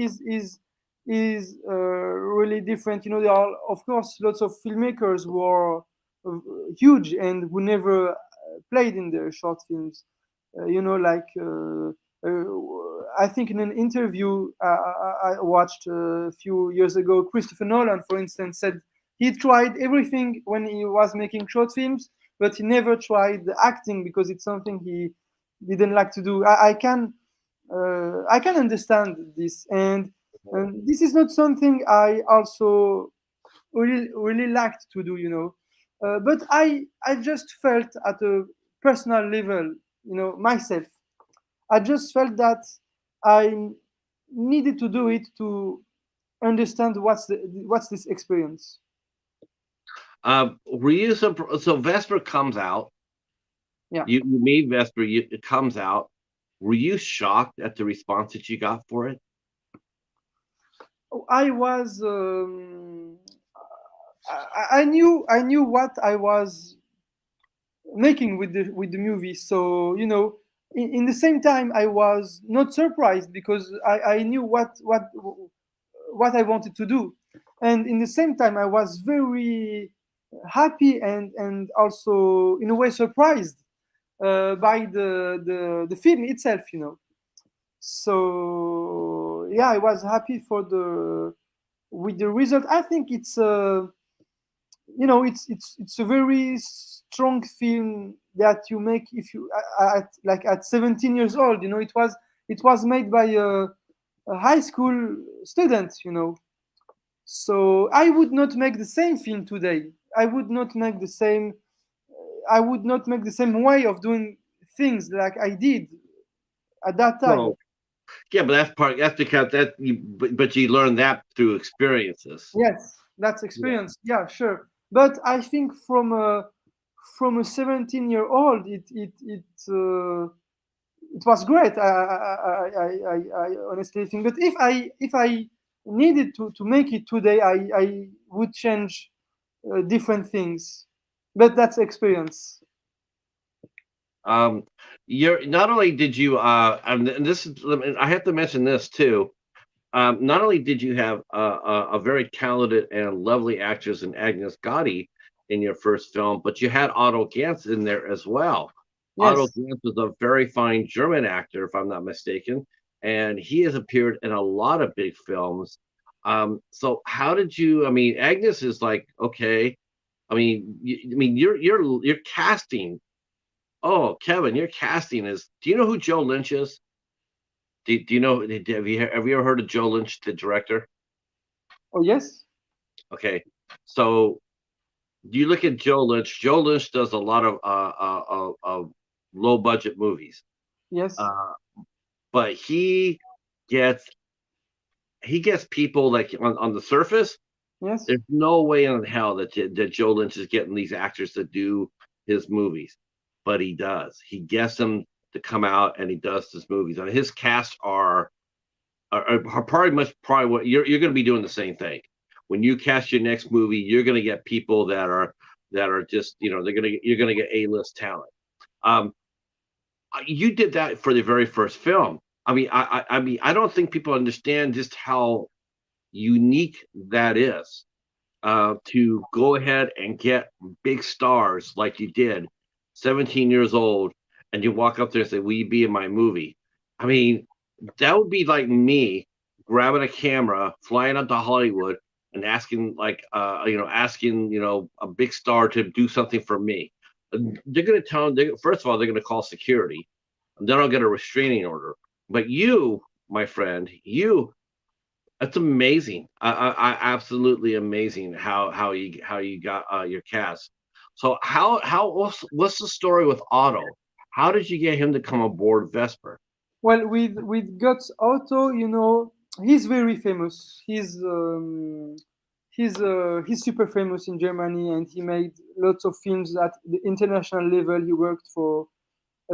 really different. There are of course lots of filmmakers who are huge and who never played in their short films. Like I think in an interview I watched a few years ago, Christopher Nolan, for instance, said he tried everything when he was making short films, but he never tried the acting because it's something he didn't like to do. I can understand this, and this is not something I also really liked to do. But I just felt at a personal level, myself. I just felt that I needed to do it to understand what's this experience.
Were you so Vesper comes out?
Yeah.
You made Vesper. It comes out. Were you shocked at the response that you got for it?
I was. I knew what I was making with the movie. So in the same time, I was not surprised because I knew what I wanted to do, and in the same time, I was very happy and also in a way surprised by the film itself. So yeah, I was happy for the with the result. I think it's a very strong film that you make if you at 17 years old. It was made by a high school student. So I would not make the same film today. I would not make the same way of doing things like I did at that time.
Well, yeah, but that's because but you learned that through experiences.
Yes, that's
Yeah.
experience. Yeah, sure. But I think from a 17-year-old, it was great. I honestly think. But if I needed to make it today, I would change different things. But that's experience.
Um, you're not only did you and this is I have to mention this too. Not only did you have a very talented and lovely actress in Agnes Gotti in your first film, but you had Otto Gans in there as well. Otto
Yes.
Gans was a very fine German actor, if I'm not mistaken, and he has appeared in a lot of big films. So how did you? I mean, Agnes is like okay. I mean, you're casting. Oh, Kevin, your casting is. Do you know who Joe Lynch is? Do you know? Have you ever heard of Joe Lynch, the director?
Oh yes,
Okay, so you look at Joe Lynch. Joe Lynch does a lot of low budget movies,
yes,
uh, but gets he gets people like on the surface.
yes.
There's no way in hell that Joe Lynch is getting these actors to do his movies, but he does. He gets them to come out and he does his movies. And his cast are probably what you're going to be doing the same thing. When you cast your next movie, you're going to get people that are just you're going to get A-list talent. Um, you did that for the very first film. I mean, I don't think people understand just how unique that is, to go ahead and get big stars like you did, 17 years old, and you walk up there and say, "Will you be in my movie?" I mean, that would be like me grabbing a camera, flying out to Hollywood, and asking a big star to do something for me. They're going to tell them. First of all, they're going to call security, and then I'll get a restraining order. But you, my friend, that's amazing. I absolutely amazing how you got your cast. So what's the story with Otto? How did you get him to come aboard Vesper?
Well, with Guts Otto, he's very famous. He's super famous in Germany, and he made lots of films at the international level. He worked for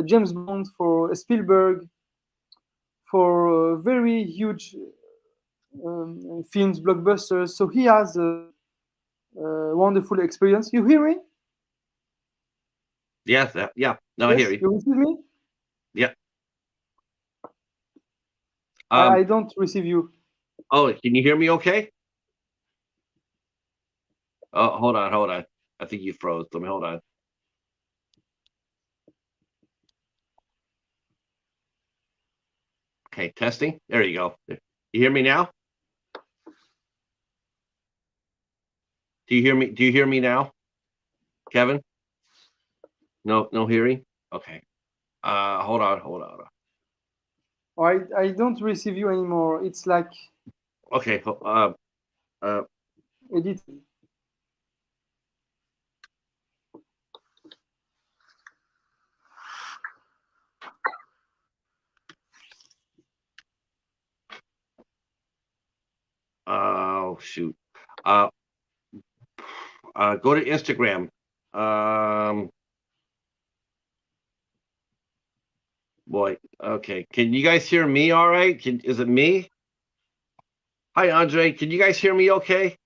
James Bond, for Spielberg, for very huge films, blockbusters. So he has a wonderful experience. You hear me?
Yes, yeah. No, I hear
Yes,
you.
you receive me?
Yeah.
I
Um.
don't receive you.
Oh, can you hear me? Okay. Oh, hold on. I think you froze. Let me hold on. Okay, testing. There you go. You hear me now? Do you hear me? Do you hear me now, Kevin? No, no hearing. Okay. Hold on.
I don't receive you anymore. It's like
Okay. Uh,
edited.
oh shoot. Uh, go to Instagram. Um, boy. Okay. Can you guys hear me? All right. Is it me? Hi, Andre. Can you guys hear me? Okay.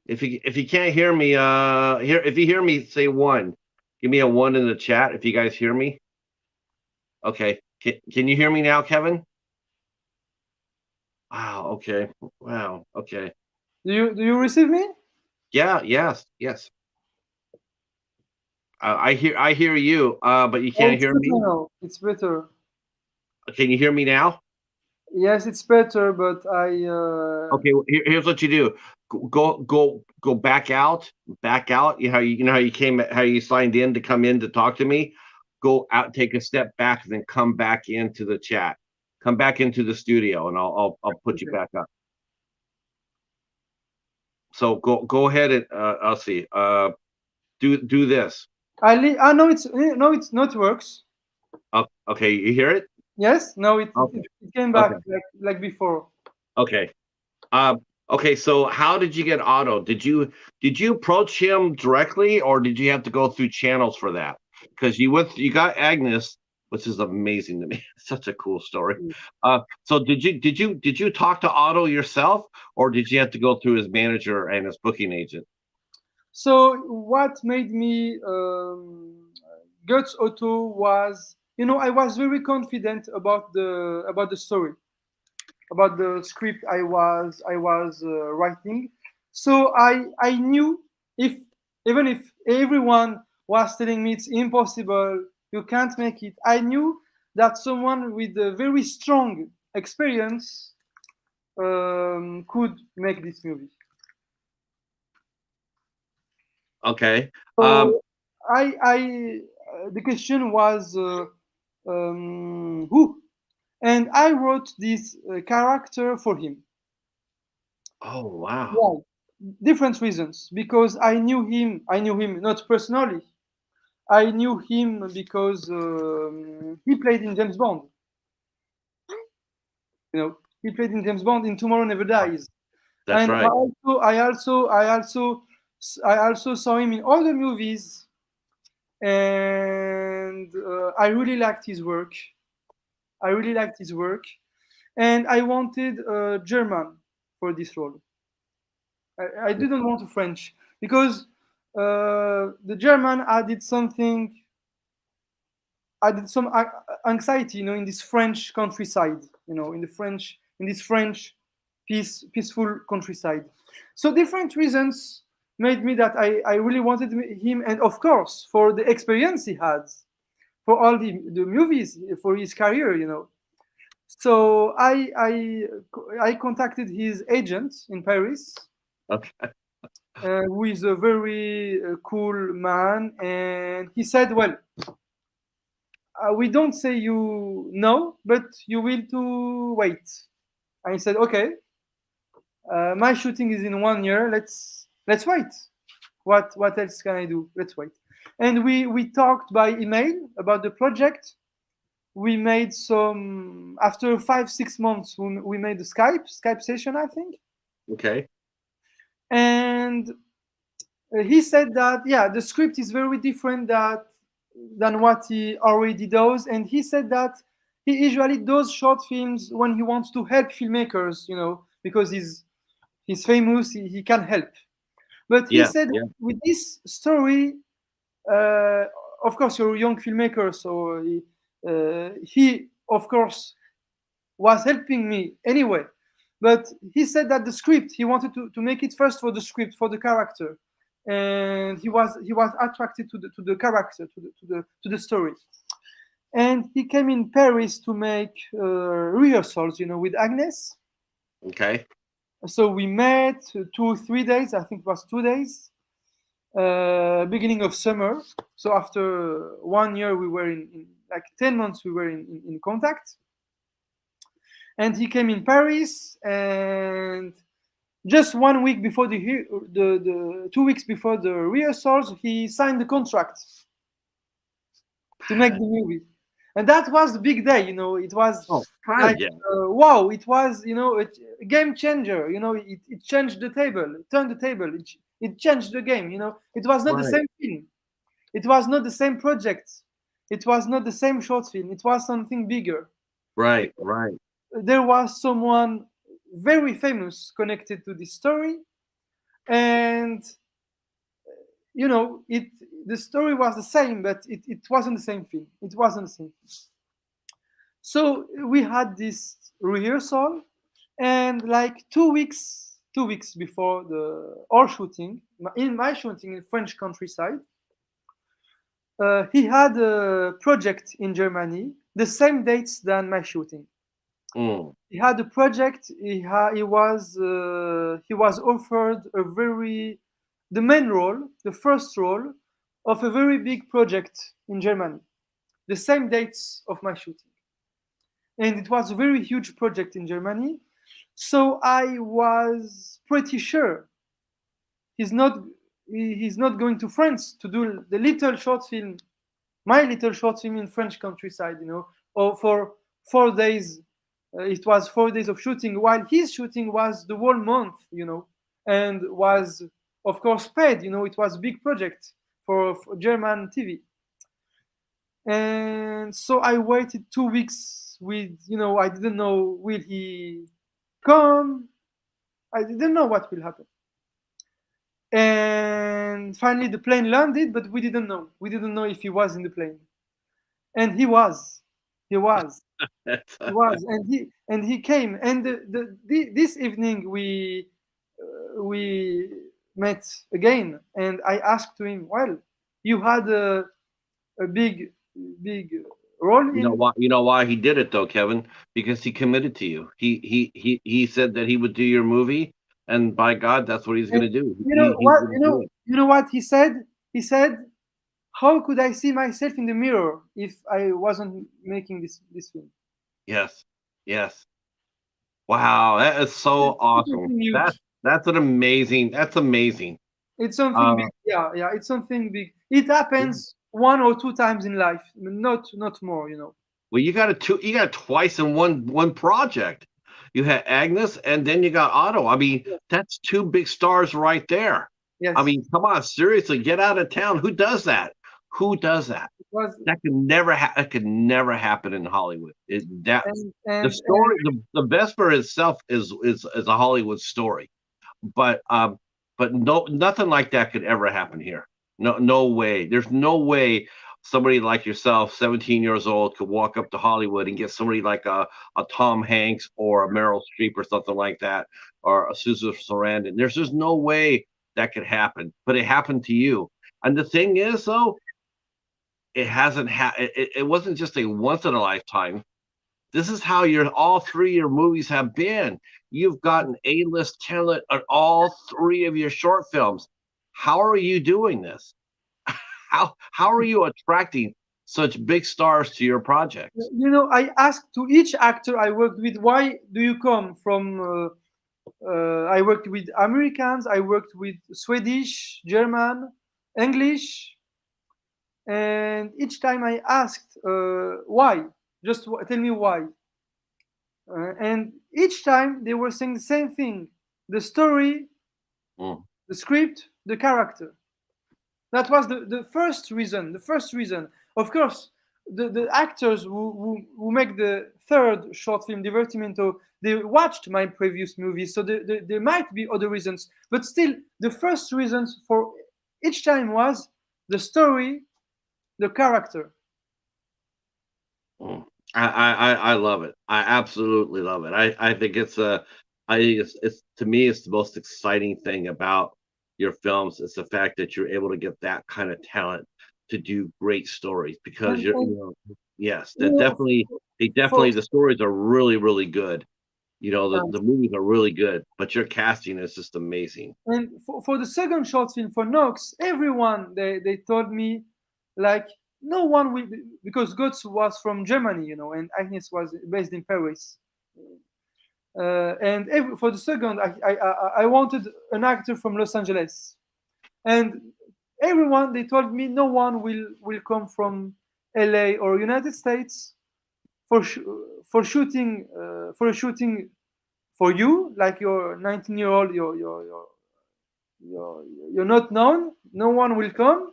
If you can't hear me, if you hear me, say one. Give me a one in the chat if you guys hear me. Okay. Can you hear me now, Kevin? Wow. Okay. Wow. Okay.
Do you receive me?
Yeah. Yes. Yes. I hear you. But you
Oh,
can't
it's
hear
better
me.
now. It's better.
Can you hear me now?
Yes, it's better, but I
Okay, well, here's what you do. Go back out, back out. You know how how you signed in to come in to talk to me. Go out, take a step back, and then come back into the chat. Come back into the studio, and I'll put you
okay.
back up. So go ahead and I'll see. Do this.
No, it's not works.
Okay, you hear it?
Yes, no,
Okay,
it came back
okay,
like before.
okay. Okay, so how did you get Otto? Did you approach him directly, or did you have to go through channels for that? Because you got Agnes, which is amazing to me. Such a cool story. So did you talk to Otto yourself, or did you have to go through his manager and his booking agent?
So what made me Guts Otto was, I was very confident about the story, about the script I was writing. So I knew, if even if everyone was telling me it's impossible, you can't make it, I knew that someone with a very strong experience could make this movie.
Okay.
So the question was who, and I wrote this character for him.
Oh, wow.
Why? Different reasons. Because I knew him not personally. I knew him because he played in James Bond. You know, he played in James Bond in Tomorrow Never Dies.
That's
And
right.
I also saw him in other movies, and I really liked his work. I really liked his work, and I wanted a German for this role. I didn't want a French because the German added some anxiety, in this French countryside, in this French peaceful countryside. So different reasons made me that I really wanted him, and of course for the experience he had, for all the movies, for his career, So I contacted his agent in Paris,
Okay.
who is a very cool man, and he said, "Well, we don't say you no, but you will to wait." I said, "Okay, my shooting is in 1 year. Let's wait. What else can I do? Let's wait." And we talked by email about the project. We made some after 5 6 months. We made a Skype session, I think,
Okay.
and he said that yeah, the script is very different than what he already does, and he said that he usually does short films when he wants to help filmmakers, because he's famous, he can help. But he
Yeah.
said
Yeah.
with this story, uh, of course you're a young filmmaker, so he of course was helping me anyway. But he said that the script, he wanted to make it first for the script, for the character, and he was attracted to the character, to the story. And he came in Paris to make rehearsals, with Agnes.
Okay.
So we met 2 3 days, I think it was 2 days, beginning of summer. So after 1 year, we were in like 10 months, we were in contact. And he came in Paris, and just 1 week before the 2 weeks before the rehearsals, he signed the contract to make the movie. And that was the big day, it was
Oh,
like
project.
wow, it was, a game changer, it changed the table, it turned the table, it changed the game, it was not the
Right.
same film, it was not the same project, it was not the same short film, it was something bigger.
Right. Right.
There was someone very famous connected to this story, and it the story was the same, but it wasn't the same film, it wasn't the same film. So we had this rehearsal, and like 2 weeks before the our shooting, in my shooting in French countryside, he had a project in Germany, the same dates than my shooting.
Mm.
He had a project. He was offered the main role, the first role of a very big project in Germany, the same dates of my shooting, and it was a very huge project in Germany. So I was pretty sure he's not he's not going to France to do the little short film, my little short film in French countryside, or for 4 days. It was 4 days of shooting, while his shooting was the whole month, and was of course paid. It was a big project for German TV. And so I waited 2 weeks with, I didn't know, will he come? I didn't know what will happen. And finally the plane landed, but we didn't know. We didn't know if he was in the plane. And he was. He was. He was. And he came. And this evening we met again, and I asked to him, well, you had a big role
You know
in.
why? You know why he did it though, Kevin? Because he committed to you. He said that he would do your movie, and by God, that's what he's
And
going to do.
you know
He's
what?
going to do it.
You know what he said? He said, "How could I see myself in the mirror if I wasn't making this film?"
Yes. Yes. Wow, that is so
It's
awesome.
something
That
huge.
That's an amazing. That's amazing.
It's something
Uh,
big. Yeah, yeah, it's something big. It happens one or two times in life, not more.
well, you got it two. You got it twice in one project. You had Agnes, and then you got Otto. I mean,
Yes.
that's two big stars right there. I
Yes.
mean, come on, seriously, get out of town. Who does that? Who does that?
It was
That could never happen in Hollywood.
and
The
and
story, the Vesper itself is a Hollywood story, but no, nothing like that could ever happen here. No, no way. There's no way somebody like yourself, 17 years old, could walk up to Hollywood and get somebody like a Tom Hanks or a Meryl Streep or something like that, or a Susan Sarandon. There's just no way that could happen, but it happened to you. And the thing is, though, it hasn't it wasn't just a once in a lifetime. This is how your all three of your movies have been. You've gotten A-list talent on all three of your short films. How are you doing this? How are you attracting such big stars to your projects?
I asked to each actor I worked with, why do you come from? I worked with Americans, I worked with Swedish, German, English, and each time I asked why, just tell me why. And each time they were saying the same thing: the story,
Mm.
the script, the character. That was the first reason. The first reason, of course, the actors who make the third short film, Divertimento, they watched my previous movies, so there might be other reasons. But still, the first reasons for each time was the story, the character.
Mm. I love it. I absolutely love it. I think I think it's to me it's the most exciting thing about your films is the fact that you're able to get that kind of talent to do great stories because
And
yes,
you
that
know, for
definitely the stories are really good.
uh,
The movies are really good, but your casting is just amazing.
and for the second short film for Nox, everyone they told me like no one will, because Götz was from Germany, and Agnes was based in Paris. And for the second, I wanted an actor from Los Angeles, and everyone they told me no one will come from LA or United States for for shooting for a shooting for you, like you're 19-year-old, you're not known. No one will come,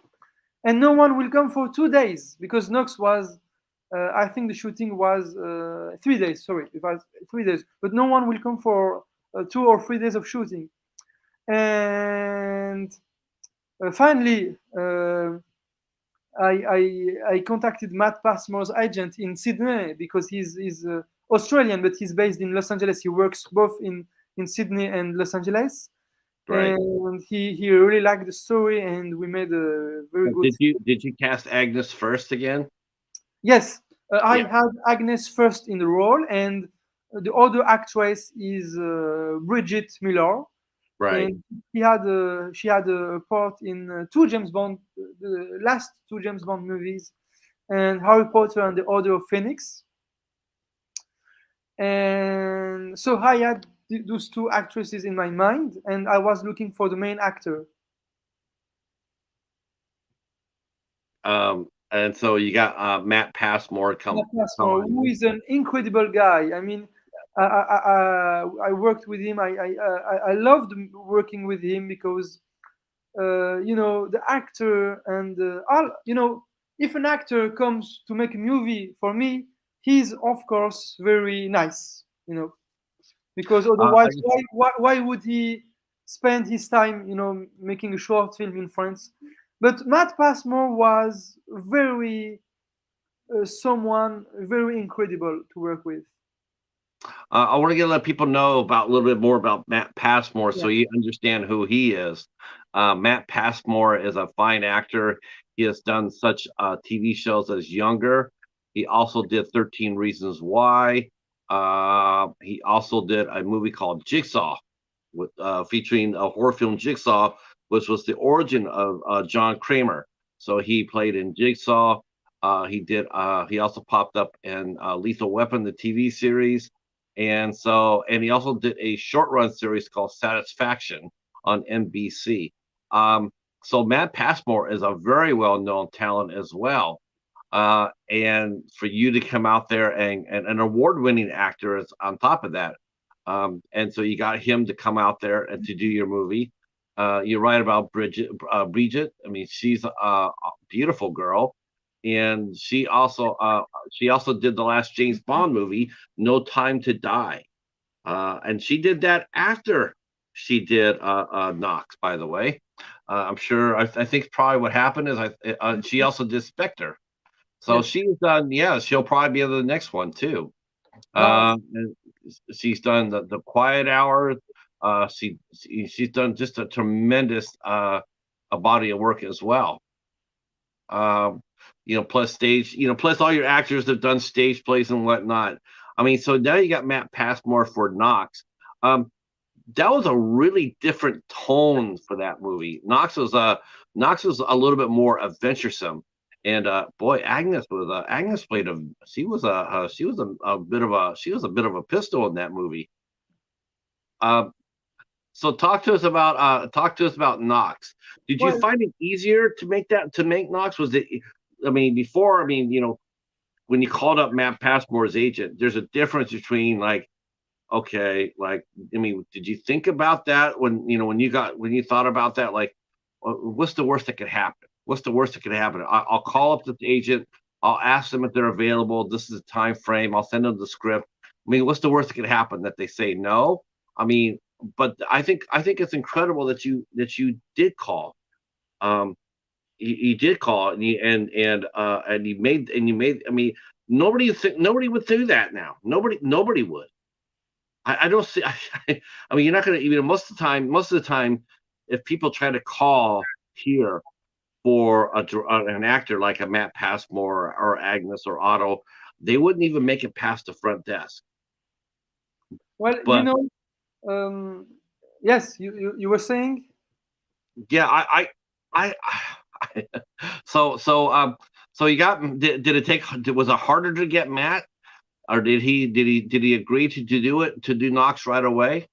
and no one will come for 2 days because Knox was. I think the shooting was 3 days. Sorry, it was 3 days, but no one will come for 2 or 3 days of shooting. And finally, I contacted Matt Passmore's agent in Sydney because he's Australian, but he's based in Los Angeles. He works both in Sydney and Los Angeles,
Right.
and he really liked the story, and we made a very good.
Did you cast Agnes first again?
Yes, I
Yeah.
had Agnes first in the role, and the other actress is Bridget Miller,
Right.
and she had a part in two James Bond, the last two James Bond movies, and Harry Potter and the Order of Phoenix. And so I had those two actresses in my mind, and I was looking for the main actor.
And so you got Matt Passmore come
Passmore,
on
who
in.
is an incredible guy. I mean, I worked with him. I loved working with him because the actor and all if an actor comes to make a movie for me, he's of course very nice, because
I
otherwise,
just,
why would he spend his time, making a short film in France? But Matt Passmore was very someone very incredible to work with.
I want to get let people know about a little bit more about Matt Passmore
Yeah,
so you understand who he is. Matt Passmore is a fine actor. He has done such TV shows as Younger. He also did 13 Reasons Why. He also did a movie called Jigsaw, with featuring a horror film Jigsaw, which was the origin of John Kramer. So he played in Jigsaw. He did. He also popped up in Lethal Weapon, the TV series, and he also did a short run series called Satisfaction on NBC. So Matt Passmore is a very well known talent as well. And for you to come out there and an award winning actor is on top of that. And so you got him to come out there and to do your movie. You're right about Bridget. Bridget, I mean, she's a beautiful girl, and she also did the last James Bond movie, No Time to Die, and she did that after she did Knox. By the way, I'm sure. I think probably what happened is she also did Spectre. So
Yes.
she's done. Yeah, she'll probably be in the next one too.
Wow.
And she's done the Quiet Hours. She's done just a tremendous a body of work as well. Um, plus stage, plus all your actors have done stage plays and whatnot. I mean, so now you got Matt Passmore for Knox. That was a really different tone for that movie. Knox was a little bit more adventuresome, and boy, Agnes played a she was a bit of a pistol in that movie. Um, so talk to us about Knox. Did you
Well,
find it easier to make Knox? Was it? I mean, before, I mean, when you called up Matt Passmore's agent, there's a difference between like, okay, like, I mean, did you think about that when you thought about that? Like, what's the worst that could happen? What's the worst that could happen? I'll call up the agent. I'll ask them if they're available. This is a time frame. I'll send them the script. I mean, what's the worst that could happen? That they say no? I mean, but I think it's incredible that you did call. Um, you did call and you made. I mean, nobody would do that now. Nobody would. I don't see. I mean, you're not going to even most of the time. Most of the time, if people try to call here for an actor like a Matt Passmore or Agnes or Otto, they wouldn't even make it past the front desk.
well,
But
um, yes, you were saying.
yeah, I so you got did it take was it harder to get Matt, or did he agree to do Knox right away?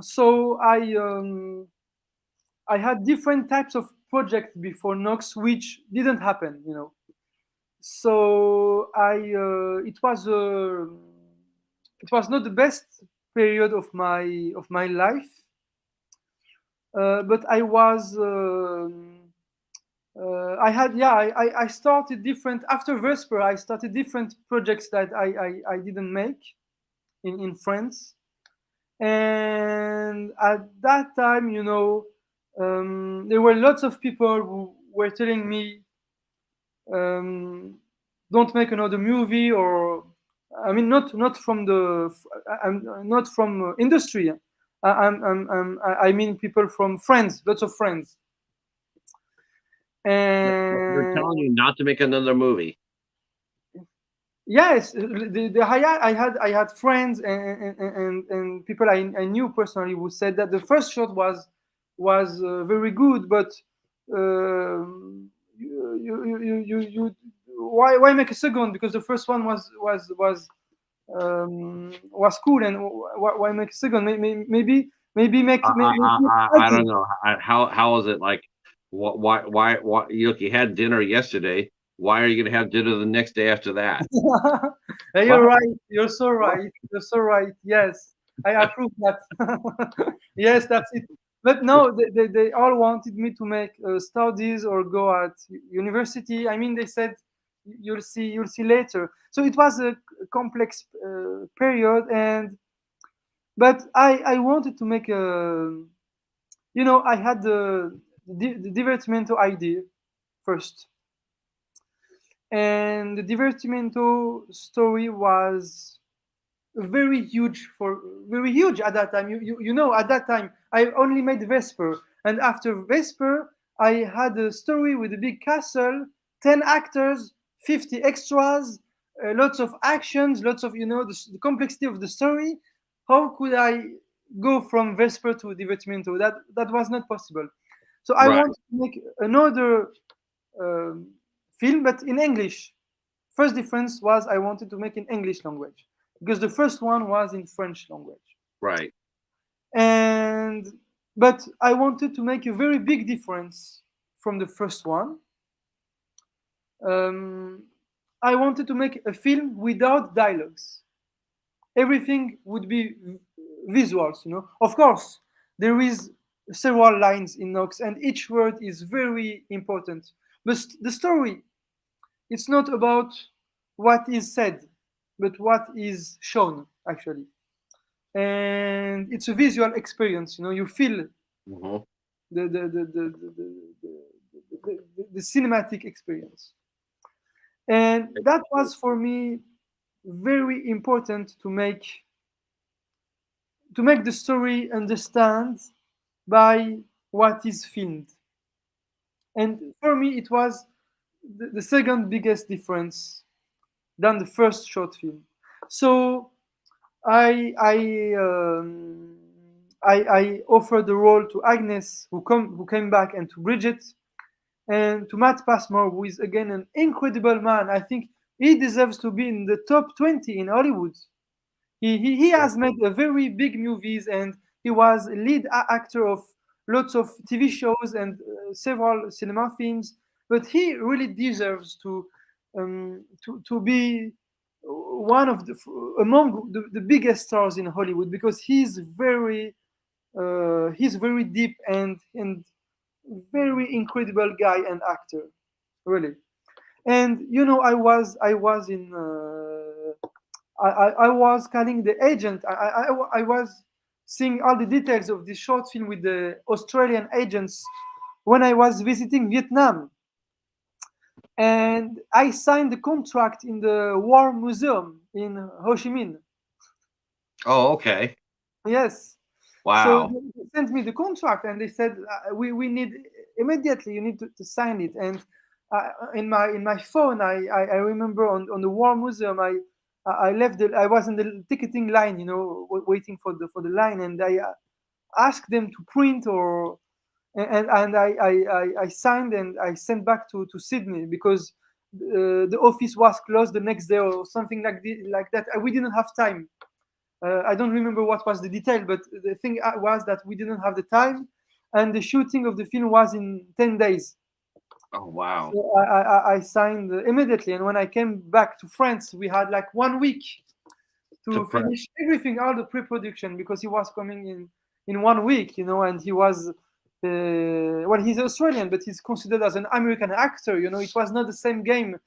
So I had different types of projects before Knox, which didn't happen. So it was not the best period of my life, but I had yeah I started different after Vesper. I started different projects that I didn't make in France, and at that time, there were lots of people who were telling me, don't make another movie, or I mean, not from I'm not from industry. I mean people from friends, lots of friends.
They're
And
telling you not to make another movie.
yes, I had friends and people I knew personally who said that the first shot was very good, but why make a second? Because the first one was cool, and why make a second? Maybe
I don't know. How is it like? Why? You had dinner yesterday. Why are you going to have dinner the next day after that?
Hey, you're
What?
right. You're so
What?
right. You're so right. Yes, I approve that. Yes, that's it. But no, they all wanted me to make studies or go at university. I mean, they said you'll see later. So it was a complex period, and but I wanted to make a. I had the Divertimento idea first, and the Divertimento story was very huge at that time. At that time I only made Vesper, and after Vesper I had a story with a big castle, 10 actors, 50 extras, lots of actions, lots of the complexity of the story. How could I go from Vesper to Divertimento? That was not possible. So I
Right.
want to make another um, film, but in English. First difference was I wanted to make in English language. because the first one was in French language.
Right.
And but I wanted to make a very big difference from the first one. Um, I wanted to make a film without dialogues. Everything would be visuals, you know. Of course, there is several lines in Nox, and each word is very important. But the story, it's not about what is said, but what is shown actually. And it's a visual experience, you know. You feel
Hmm.
the cinematic experience, and that was for me very important to make the story understand by what is filmed. And for me it was the second biggest difference than the first short film. So i i um, I offered the role to Agnes, who came back, and to Bridget, and to Matt Passmore, who is again an incredible man. I think he deserves to be in the top 20 in Hollywood. He has made a very big movies, and he was a lead actor of lots of TV shows and several cinema films. But he really deserves to be one of the among the biggest stars in Hollywood, because he's very deep and very incredible guy and actor, really. And you know, I was calling the agent. I was seeing all the details of this short film with the Australian agents when I was visiting Vietnam. And I signed the contract in the War Museum in Ho Chi Minh.
Oh, okay.
Yes. So
Wow.
they sent me the contract, and they said, we need immediately, you need to sign it. And in my phone, I remember on the War Museum, I left I was in the ticketing line, you know, waiting for the line, and I asked them to print, or and I signed, and I sent back to Sydney, because the office was closed the next day or something like that. We didn't have time. I don't remember what was the detail, but the thing was that we didn't have the time, and the shooting of the film was in 10 days.
Oh, wow.
So I signed immediately, and when I came back to France, we had like 1 week
To
to
press.
finish everything, all the pre-production, because he was coming in 1 week, you know, and he was well, he's Australian, but he's considered as an American actor. You know, it was not the same game,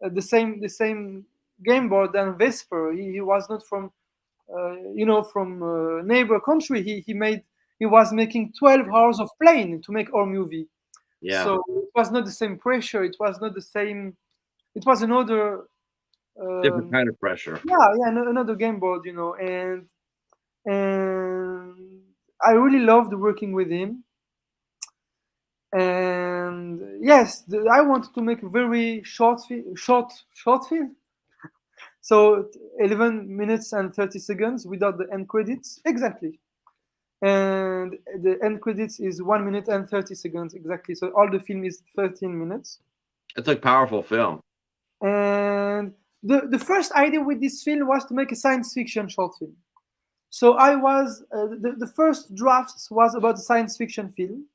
the same game board than Vesper. He was not from you know, from neighbor country. He was making 12 hours of plane to make our movie.
Yeah.
So it was not the same pressure. It was not the same. It was another.
Different
Um,
kind of pressure.
yeah, another game board, you know, and I really loved working with him. And yes, I wanted to make a very short film. So 11 minutes and 30 seconds without the end credits, exactly. And the end credits is 1 minute and 30 seconds, exactly. So all the film is 13 minutes.
It's a powerful film.
And the first idea with this film was to make a science fiction short film. So I was the first draft was about a science fiction film,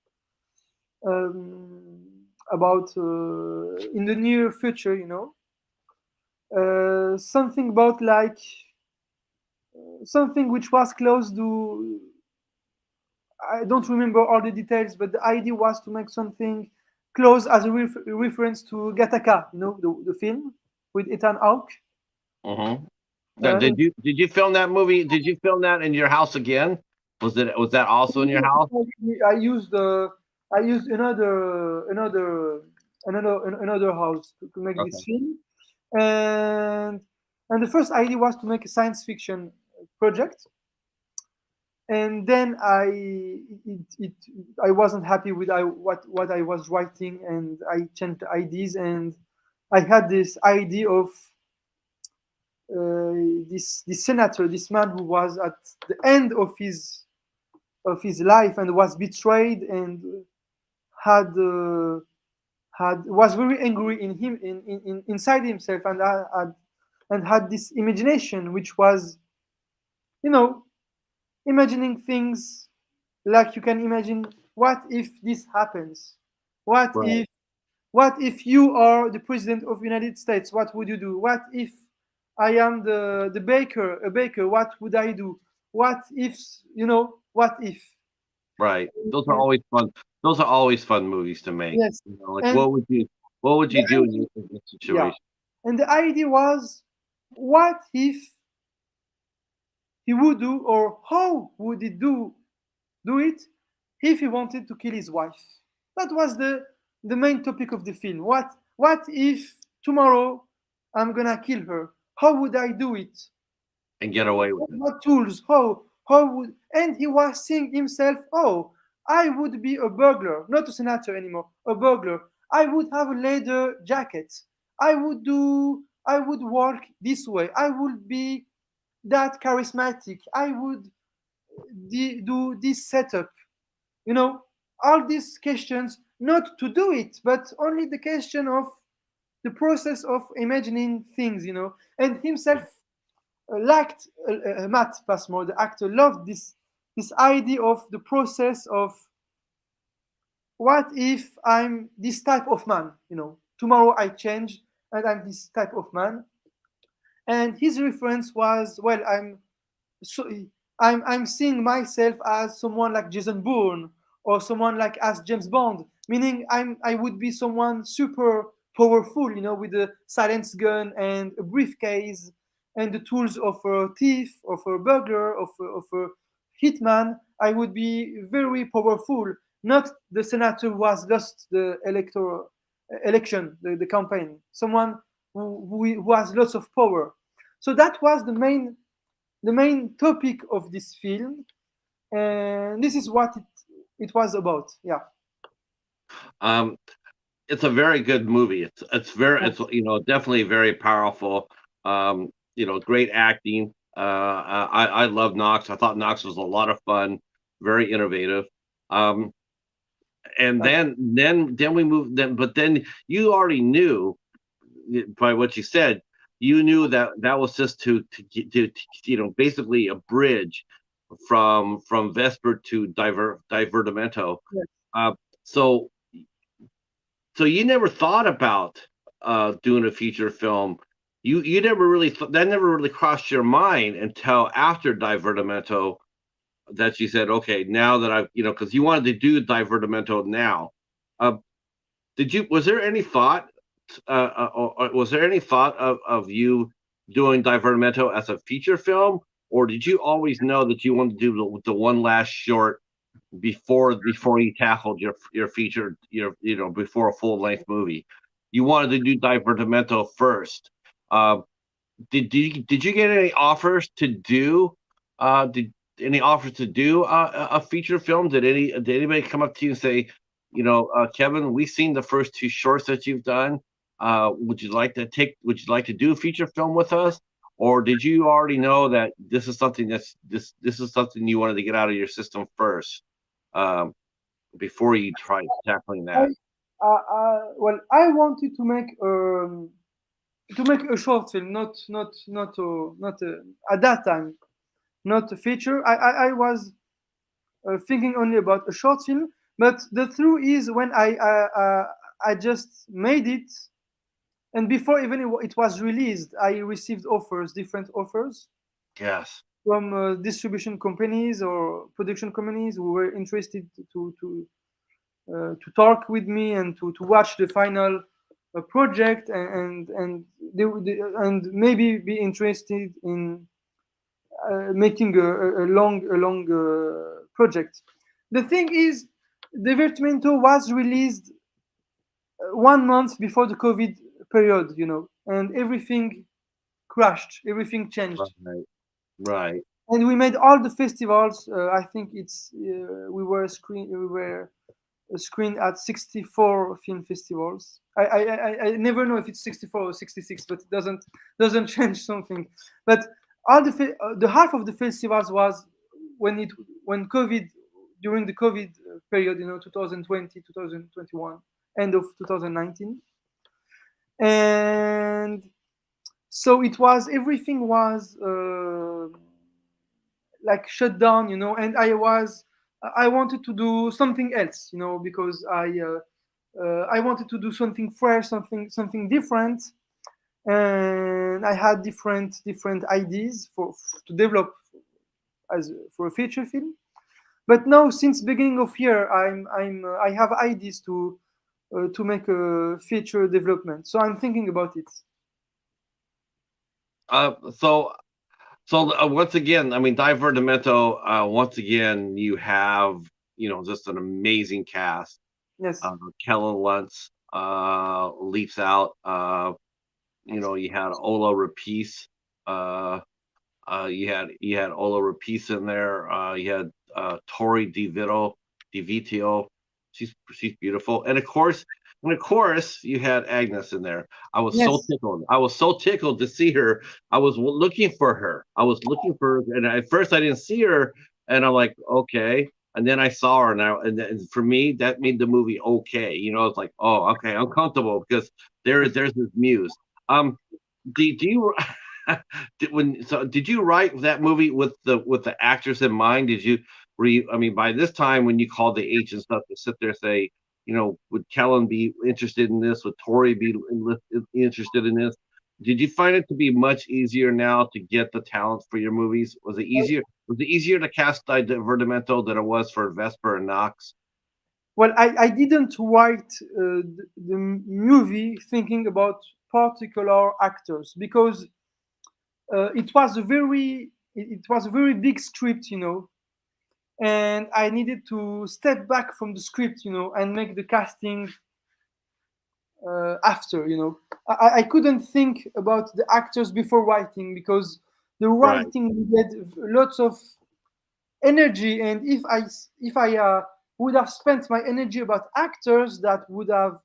about in the near future, you know, something about like something which was close to, I don't remember all the details, but the idea was to make something close as a reference to Gattaca, you know, the film with Ethan Hawke.
Hmm.
Uh,
Did you film that movie? Did you film that in your house again? Was that also in your house?
I used I used another house to make this
Okay.
film, and the first idea was to make a science fiction project. And then I wasn't happy with what I was writing, and I changed the ideas, and I had this idea of this senator, this man who was at the end of his life and was betrayed, and had was very angry in him, inside himself, and had and had this imagination, which was, you know, imagining things like you can imagine, what if this happens? What
Right.
if you are the president of the United States? What would you do? What if I am the baker, a baker? What would I do? What if, what if?
Right. Those are
And
always fun. Those are always fun movies to make.
yes,
You know, like
and
what would
the
you do
idea,
in this
yeah,
situation?
and the idea was, what if he would do, or how would he do it if he wanted to kill his wife? That was the main topic of the film. What if tomorrow I'm gonna kill her? How would I do it?
And get away with it.
What tools? How would? And he was seeing himself. Oh, I would be a burglar, not a senator anymore. A burglar. I would have a leather jacket. I would do. I would walk this way. I would be that charismatic. I would do this setup. You know, all these questions, not to do it, but only the question of the process of imagining things. And himself liked Matt Passmore, the actor, loved this idea of the process of, what if I'm this type of man? Tomorrow I change and I'm this type of man. And his reference was, well, so I'm seeing myself as someone like Jason Bourne, or someone like as James Bond, meaning I would be someone super powerful, with a silenced gun and a briefcase and the tools of a thief, of a burglar, of a hitman. I would be very powerful, not the senator who has lost the election, the campaign, someone who has lots of power. So that was the main topic of this film, and this is what it was about. Yeah.
Um, it's a very good movie.
Yeah.
It's definitely very powerful. Great acting. I love Knox. I thought Knox was a lot of fun, very innovative. Um, and then we moved. Then you already knew by what you said. You knew that that was just to basically a bridge from Vesper to Divertimento.
Yes.
Uh, so So you never thought about doing a feature film. You never really that never really crossed your mind until after Divertimento that you said, okay, now that I've because you wanted to do Divertimento now. Uh, was there any thought or was there any thought of you doing Divertimento as a feature film, or did you always know that you wanted to do the one last short before you tackled your feature, before a full length movie? You wanted to do Divertimento first. Uh, did you get any offers to do? Did any offers to do a feature film? Did anybody come up to you and say, Kevin, we've seen the first two shorts that you've done. Would you like to Would you like to do a feature film with us? Or did you already know that this is something this is something you wanted to get out of your system first? um, before you try tackling
I,
that.
well, I wanted to make a short film, not at that time, not a feature. I was thinking only about a short film. But the truth is, when I just made it, and before even it was released, I received offers, different offers
Yes.
from distribution companies or production companies who were interested to talk with me and to watch the final project, and maybe be interested in making a long project. The thing is, Divertimento was released 1 month before the COVID period, and everything crashed, everything changed.
Right. Right.
And we made all the festivals. I think we were screened at 64 film festivals. I never know if it's 64 or 66, but it doesn't change something. But the half of the festivals was when COVID, during the COVID period, 2020, 2021, end of 2019. And So it was, everything was like shut down, and I wanted to do something else, because I wanted to do something fresh, something different, and I had different ideas to develop as for a feature film. But now, since beginning of year, I have ideas to make a feature development. So I'm thinking about it.
So once again, I mean, Divertimento. Once again, you have just an amazing cast.
Yes,
Kellen Lutz leaps out. You had Ola Rapace. Uh, you had Ola Rapace in there. You had Tori DeVito. She's beautiful, and of course, you had Agnes in there. I was so
yes,
tickled. I was so tickled to see her. I was looking for her. I was looking for her, and at first I didn't see her, and I'm like, okay. And then I saw her, and for me, that made the movie okay. It's like, oh, okay, I'm comfortable because there's this muse. Do you did you write that movie with the actors in mind? I mean, by this time when you called the agent stuff to sit there and say, would Kellen be interested in this? Would Tori be interested in this? Did you find it to be much easier now to get the talent for your movies? Was it easier to cast Divertimento than it was for Vesper and Knox?
well, I didn't write the movie thinking about particular actors, because it was a very big script, and I needed to step back from the script, and make the casting after. I couldn't think about the actors before writing, because the
Right.
writing needed lots of energy, and if I would have spent my energy about actors, that would have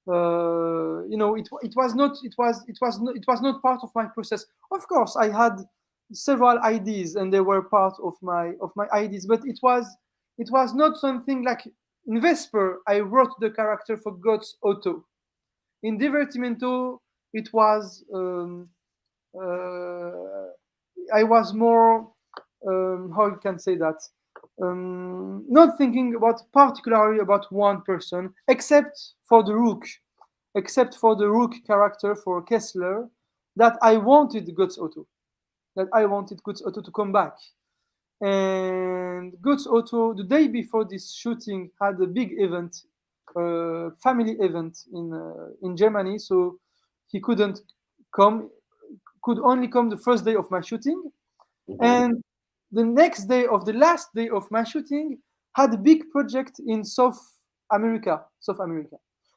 it was not part of my process. Of course, I had several ideas, and they were part of my ideas, but it was not something like in Vesper. I wrote the character for God's Otto. In Divertimento, it was I was more, how you can say that, not thinking about particularly about one person, except for the Rook character for Kessler, that I wanted Guts Otto to come back. And Guts Otto, the day before this shooting, had a big event, family event in Germany, so he come, could only come the first day of my shooting,
Hmm.
and the last day of my shooting, had a big project in South America.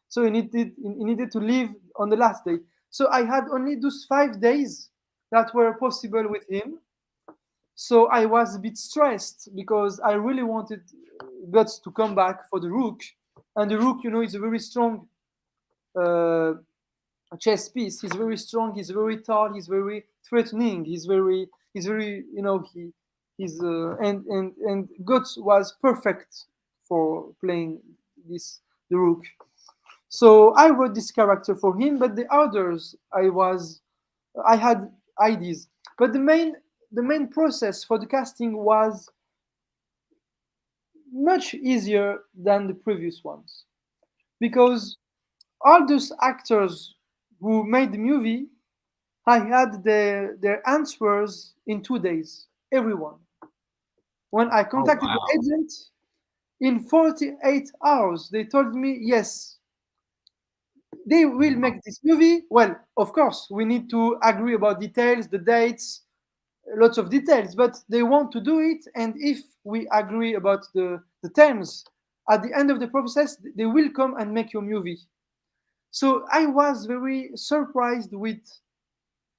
So he needed to leave on the last day. So I had only those 5 days that were possible with him. So I was a bit stressed, because I really wanted Guts to come back for the Rook, and the Rook, is a very strong uh, chess piece. He's very strong. He's very tall. He's very threatening. He's very. And Guts was perfect for playing the Rook. So I wrote this character for him, but the others, I had ideas, but the main process for the casting was much easier than the previous ones, because all those actors who made the movie, I had their answers in 2 days. Everyone. When I
Oh,
contacted the
wow.
agent, in 48 hours, they told me yes, they will
Wow.
make this movie. Well, of course, we need to agree about details, the dates, lots of details, but they want to do it. And if we agree about the terms, at the end of the process, they will come and make your movie. So I was very surprised with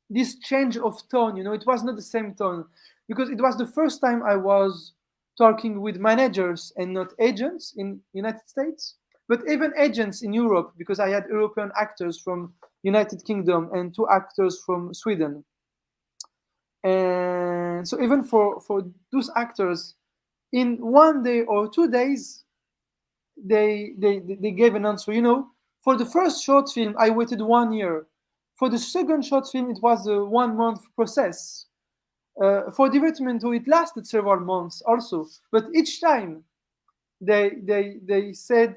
this change of tone. It was not the same tone, because it was the first time I was talking with managers and not agents in United States, but even agents in Europe, because I had European actors from United Kingdom and two actors from Sweden. And so even for those actors, in 1 day or 2 days, they gave an answer. For the first short film, I waited 1 year. For the second short film, it was a 1 month process. For Divertimento, it lasted several months also, but each time they said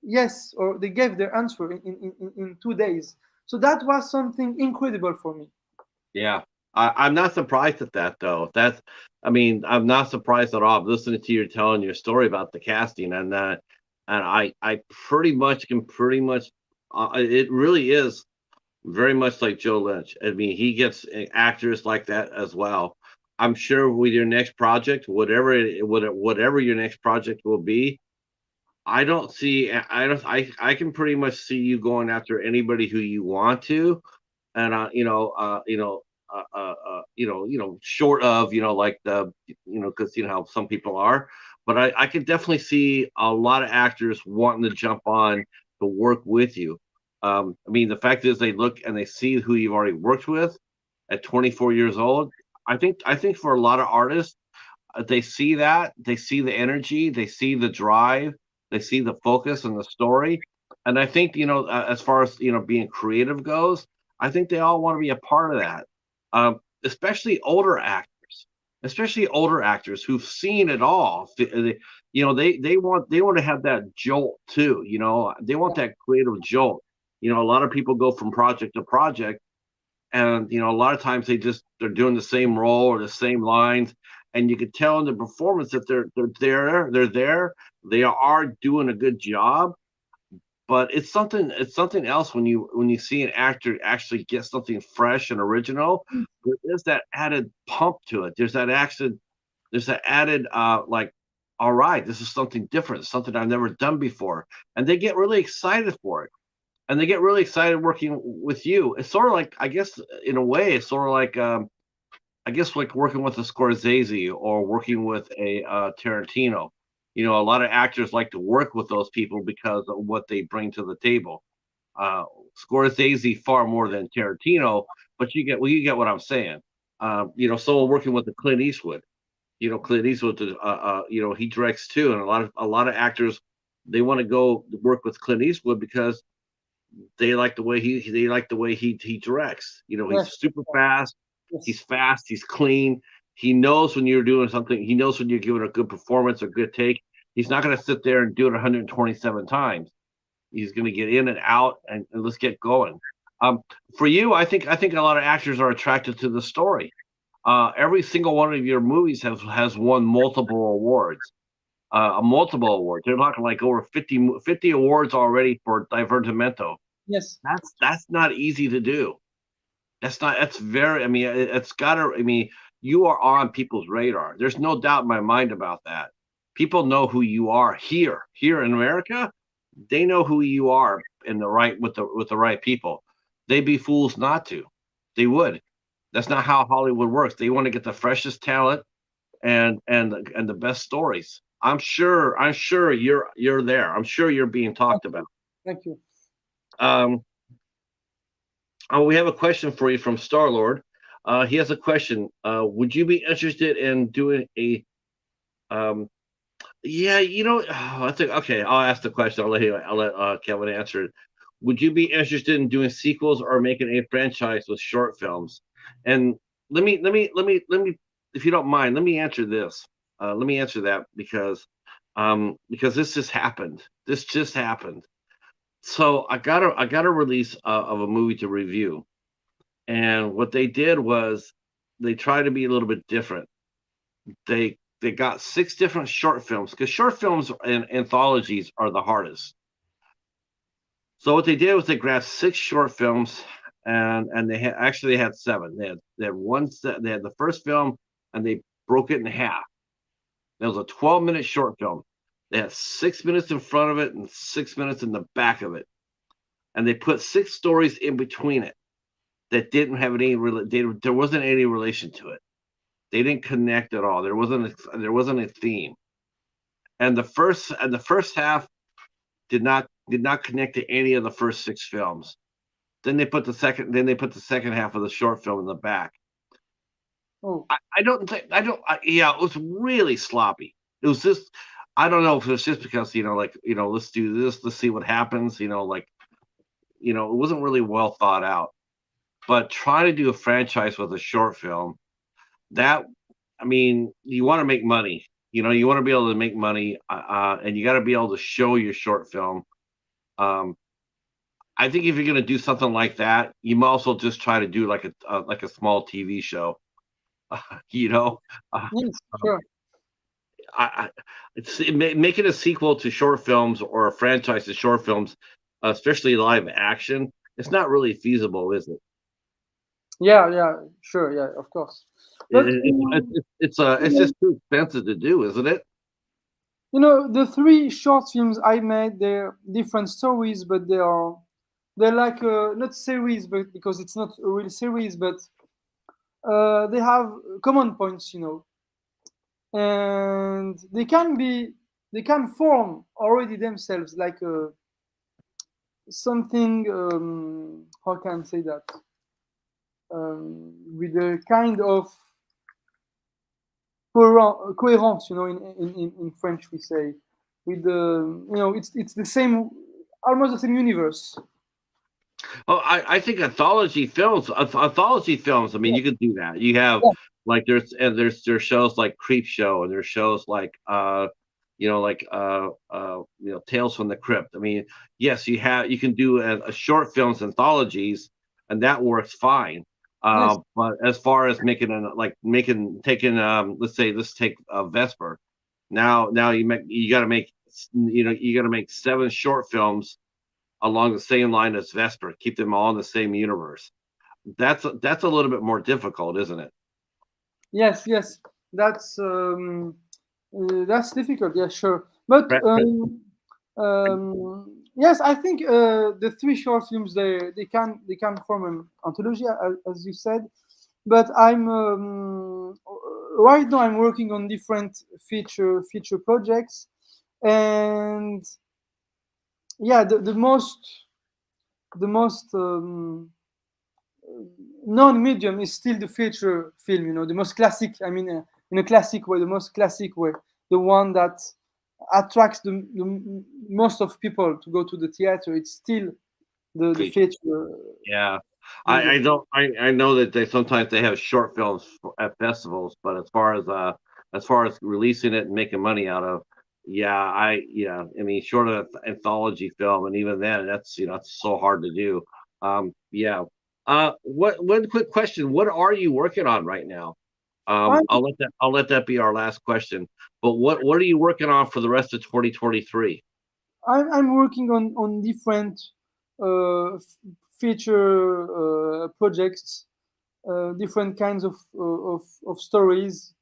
yes, or they gave their answer in 2 days. So that was something incredible for me.
Yeah. I'm not surprised at that though. I mean, I'm not surprised at all. I'm listening to you telling your story about the casting, and I pretty much, it really is very much like Joe Lynch. I mean, he gets actors like that as well. I'm sure with your next project, whatever your next project will be, I don't see, I can pretty much see you going after anybody who you want to, and short of, like because how some people are, but I can definitely see a lot of actors wanting to jump on to work with you. I mean, the fact is they look and they see who you've already worked with at 24 years old. I think for a lot of artists, they see that, they see the energy, they see the drive, they see the focus and the story, and I think as far as being creative goes, I think they all want to be a part of that. Especially older actors who've seen it all. They want to have that jolt too. They want that creative jolt. A lot of people go from project to project, and a lot of times they're doing the same role or the same lines, and you could tell in the performance that they're there, they are doing a good job, but it's something else when you see an actor actually get something fresh and original. There's that added pump to it. There's that added like, all right, this is something different, something I've never done before, and they get really excited for it, and they get really excited working with you. It's sort of like, I guess, in a way, it's sort of like, I guess, like working with a Scorsese or working with a Tarantino. A lot of actors like to work with those people because of what they bring to the table. Uh, Scorsese far more than Tarantino, but you get what I'm saying. Someone working with the Clint Eastwood. Clint Eastwood, he directs too, and a lot of actors, they want to go work with Clint Eastwood because they like the way he directs. He's
Yes,
super fast. He's
yes,
fast. He's clean. He knows when you're doing something. He knows when you're giving a good performance, a good take. He's not going to sit there and do it 127 times. He's going to get in and out, and let's get going. Um, for you, I think a lot of actors are attracted to the story. Every single one of your movies has won multiple awards. A multiple awards. They're talking like over 50 awards already for Divertimento.
yes.
That's not easy to do. That's very, I mean, it's gotta, I mean, you are on people's radar. There's no doubt in my mind about that. People know who you are here in America. They know who you are in the right with the right people. They'd be fools not to. They would. That's not how Hollywood works. They want to get the freshest talent and the best stories. I'm sure you're there. I'm sure you're being
Thank
talked
you.
about.
Thank you.
Um, we have a question for you from Star Lord. He has a question. Would you be interested in doing a yeah, I think, okay, I'll ask the question. I'll let Kevin answer it. Would you be interested in doing sequels or making a franchise with short films? And let me, if you don't mind, let me answer this. Let me answer that because this just happened. This just happened. So I got a release of a movie to review, and what they did was they tried to be a little bit different. They got six different short films, because short films and anthologies are the hardest. So what they did was they grabbed six short films, and they had seven. They had the first film, and they broke it in half. That was a 12-minute short film. They had 6 minutes in front of it and 6 minutes in the back of it, and they put six stories in between it that didn't have there wasn't any relation to it. They didn't connect at all. There wasn't a theme. And the first half did not connect to any of the first six films. Then they put the second half of the short film in the back.
Oh,
Yeah, it was really sloppy. It was just, I don't know if it's just because, like, let's do this, let's see what happens, like, it wasn't really well thought out. but try to do a franchise with a short film. That, I mean, you want to make money. You want to be able to make money, and you got to be able to show your short film. Um, I think if you're going to do something like that, you might also just try to do like a small TV show. you know, uh,
Yes, sure.
I, making a sequel to short films or a franchise to short films, especially live action, it's not really feasible, is it?
Yeah, yeah, sure, yeah, of course. But
It's just too expensive to do, isn't it?
the three short films I made, they're different stories, but they're like not series, but because it's not a real series, but they have common points, and they can form already themselves like something. How can I say that? With a kind of coherence, in French we say, with the, it's the same, almost the same universe.
Oh, I think anthology films. I mean,
Yeah,
you could do that. You have
yeah,
like there's shows like Creep Show, and there's shows like Tales from the Crypt. I mean, yes, you can do a short films anthologies, and that works fine.
yes,
But as far as making taking let's take Vesper. Now you got to make 7 short films along the same line as Vesper, keep them all in the same universe. That's a little bit more difficult, isn't it?
yes, yes. That's that's difficult. Yeah, sure. But yes, I think the three short films, they can form an anthology, as you said. But I'm right now I'm working on different feature projects, and yeah, the most non-medium is still the feature film. The most classic. I mean, in a classic way, the most classic way, the one that attracts the most of people to go to the theater. It's still the
Feature.
feature
Yeah. I
medium.
don't I know that they have short films at festivals, but as far as releasing it and making money out of, I mean, short of anthology film, and even then that's so hard to do. Yeah. One quick question: what are you working on right now?
I'm
I'll let that be our last question. But what are you working on for the rest of 2023?
I'm working on different feature projects, different kinds of stories.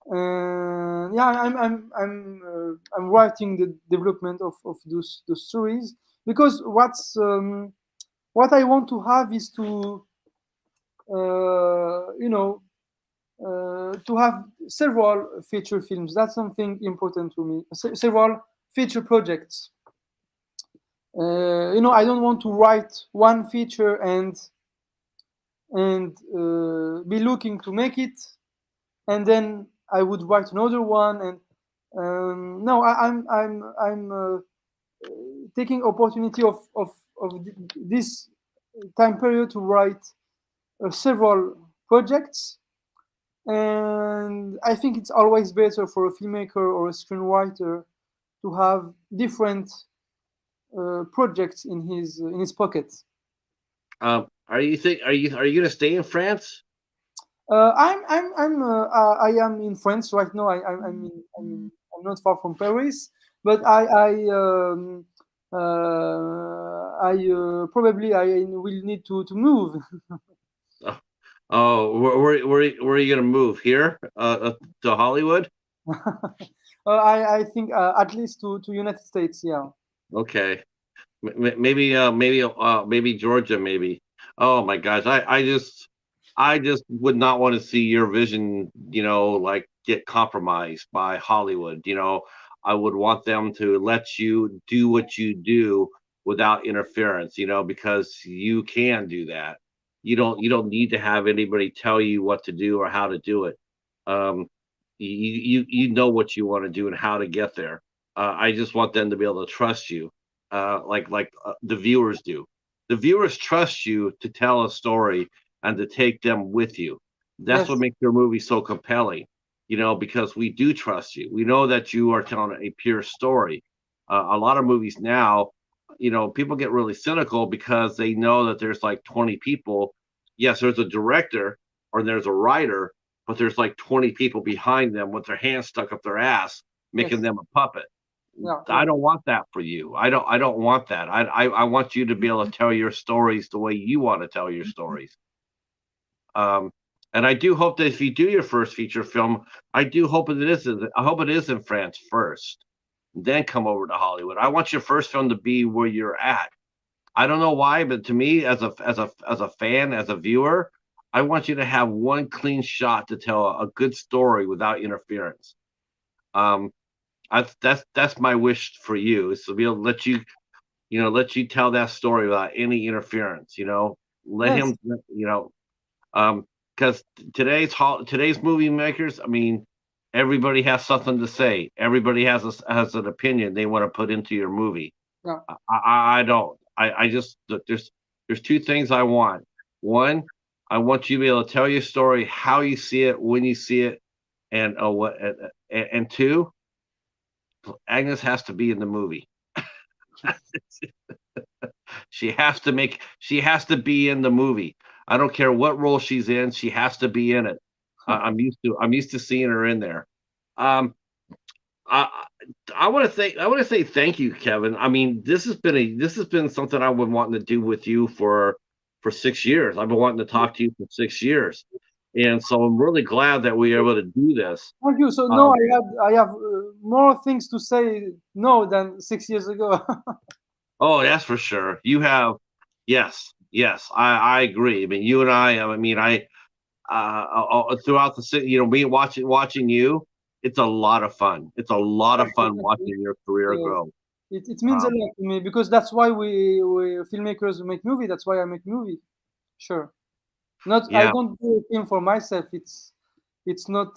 Yeah, I'm writing the development of those stories, because what I want to have is to you know to have several feature films. That's something important to me. Several feature projects. I don't want to write one feature and be looking to make it, and then I would write another one. And no, I'm taking opportunity of this time period to write several projects. And I think it's always better for a filmmaker or a screenwriter to have different projects in his pocket.
Are you gonna stay in France?
I am in France right now. I'm not far from Paris, but I probably I will need to move.
Oh, oh, where are you gonna move here? To Hollywood?
I think at least to United States. Yeah.
Okay, maybe Georgia, maybe. Oh my gosh, I just would not want to see your vision, like get compromised by Hollywood. I would want them to let you do what you do without interference, because you can do that. You don't need to have anybody tell you what to do or how to do it. Um, you know what you want to do and how to get there. I just want them to be able to trust you, like the viewers do. the viewers trust you to tell a story and to take them with you. That's what
Yes,
makes your movie so compelling, because we do trust you. We know that you are telling a pure story. A lot of movies now, people get really cynical because they know that there's like 20 people. Yes, there's a director or there's a writer, but there's like 20 people behind them with their hands stuck up their ass, making
yes,
them a puppet.
yeah,
I
yeah.
don't want that for you. I don't want that. I want you to be able to tell your stories the way you want to tell your stories. Um, and I do hope that if you do your first feature film, I hope it is in France first, then come over to Hollywood. I want your first film to be where you're at. I don't know why, but to me, as a fan, as a viewer, I want you to have one clean shot to tell a good story without interference. Um, that's my wish for you, is to be able to let you tell that story without any interference. Let
Yes,
him, because today's movie makers, I mean, everybody has something to say. Everybody has an opinion they want to put into your movie.
yeah.
I don't. I just look. There's two things I want. One, I want you to be able to tell your story, how you see it, when you see it, and and two, Agnes has to be in the movie. She has to be in the movie. I don't care what role she's in. She has to be in it. I'm used to seeing her in there. Um, I I want to say thank you, Kevin. I mean, this has been something I've been wanting to do with you for 6 years. I've been wanting to talk to you for 6 years, and so I'm really glad that we were able to do this.
Thank you. So no,
Um,
I have more things to say no than 6 years ago.
oh, that's for sure. You have, yes, yes, I agree. I mean, you and I mean, throughout the city, me watching you, it's a lot of fun. It's a lot of
Thank you,
fun
thank you.
watching your career
So
grow.
it means a
Um,
lot to me because that's why we filmmakers make movie. That's why I make movie. Sure. Not I
yeah.
don't do a film for myself. It's not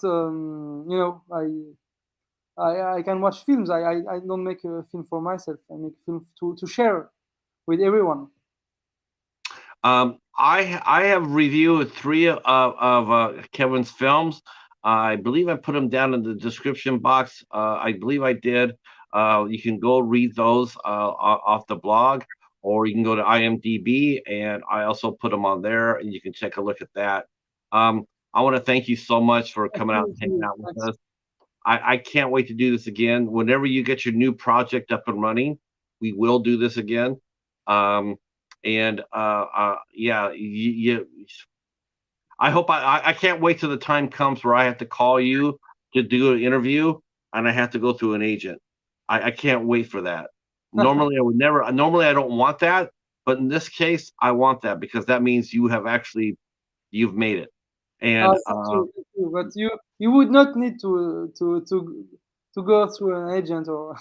I can watch films. I don't make a film for myself. I make film to share with everyone.
I have reviewed three of Kevin's films. I believe I put them down in the description box. I believe I did. You can go read those off the blog, or you can go to IMDb, and I also put them on there, and you can take a look at that. I want to thank you so much for
Thank
coming out
you.
and hanging out with
Thanks.
us. I can't wait to do this again. Whenever you get your new project up and running, we will do this again. Um, and yeah, I hope I can't wait till the time comes where I have to call you to do an interview and I have to go through an agent. I can't wait for that. Normally, I would never. Normally, I don't want that, but in this case, I want that because that means you've made it. And
Thank you. But you would not need to go through an agent or.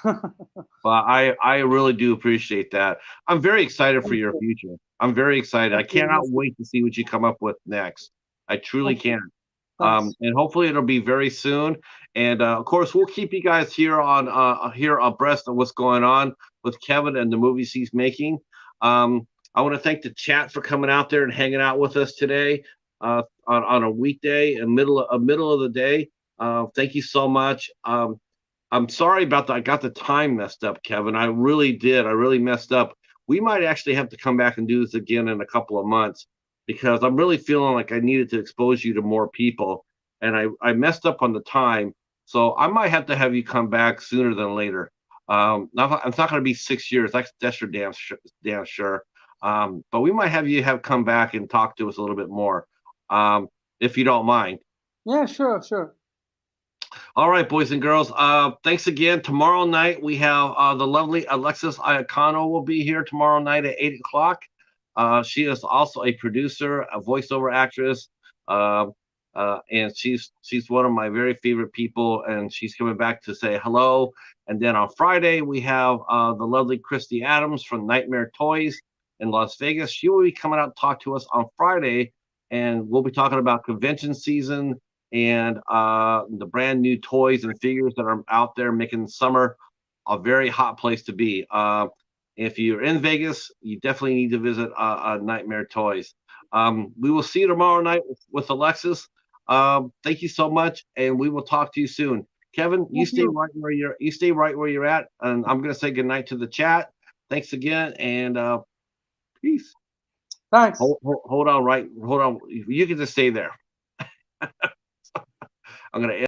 Well, I really do appreciate that. I'm very excited for
Thank
your
you.
future. I'm very excited. I
Thank you.
cannot
Merci.
wait to see what you come up with next. I truly
Thank you.
can.
Thanks.
And hopefully it'll be very soon. And of course, we'll keep you guys here abreast of what's going on with Kevin and the movies he's making. I want to thank the chat for coming out there and hanging out with us today on a weekday in middle of the day. Thank you so much. I'm sorry about that. I got the time messed up, Kevin. I really did. I really messed up. We might actually have to come back and do this again in a couple of months because I'm really feeling like I needed to expose you to more people, and I messed up on the time. So I might have to have you come back sooner than later. It's not going to be 6 years. That's for damn sure. But we might have come back and talk to us a little bit more, um, if you don't mind.
Yeah, sure, sure.
All right, boys and girls. Thanks again. Tomorrow night we have the lovely Alexis Iacano will be here tomorrow night at 8 o'clock. She is also a producer, a voiceover actress, uh, and she's one of my very favorite people. And she's coming back to say hello. And then on Friday we have the lovely Christy Adams from Nightmare Toys in Las Vegas. She will be coming out to talk to us on Friday, and we'll be talking about convention season and the brand new toys and figures that are out there making summer a very hot place to be. If you're in Vegas, you definitely need to visit Nightmare Toys. We will see you tomorrow night with Alexis. Thank you so much, and we will talk to you soon. Kevin, you
Thank
stay
you.
right where you're at, and I'm gonna say goodnight to the chat. Thanks again, and peace.
Thanks.
Hold on, hold on. You can just stay there. I'm gonna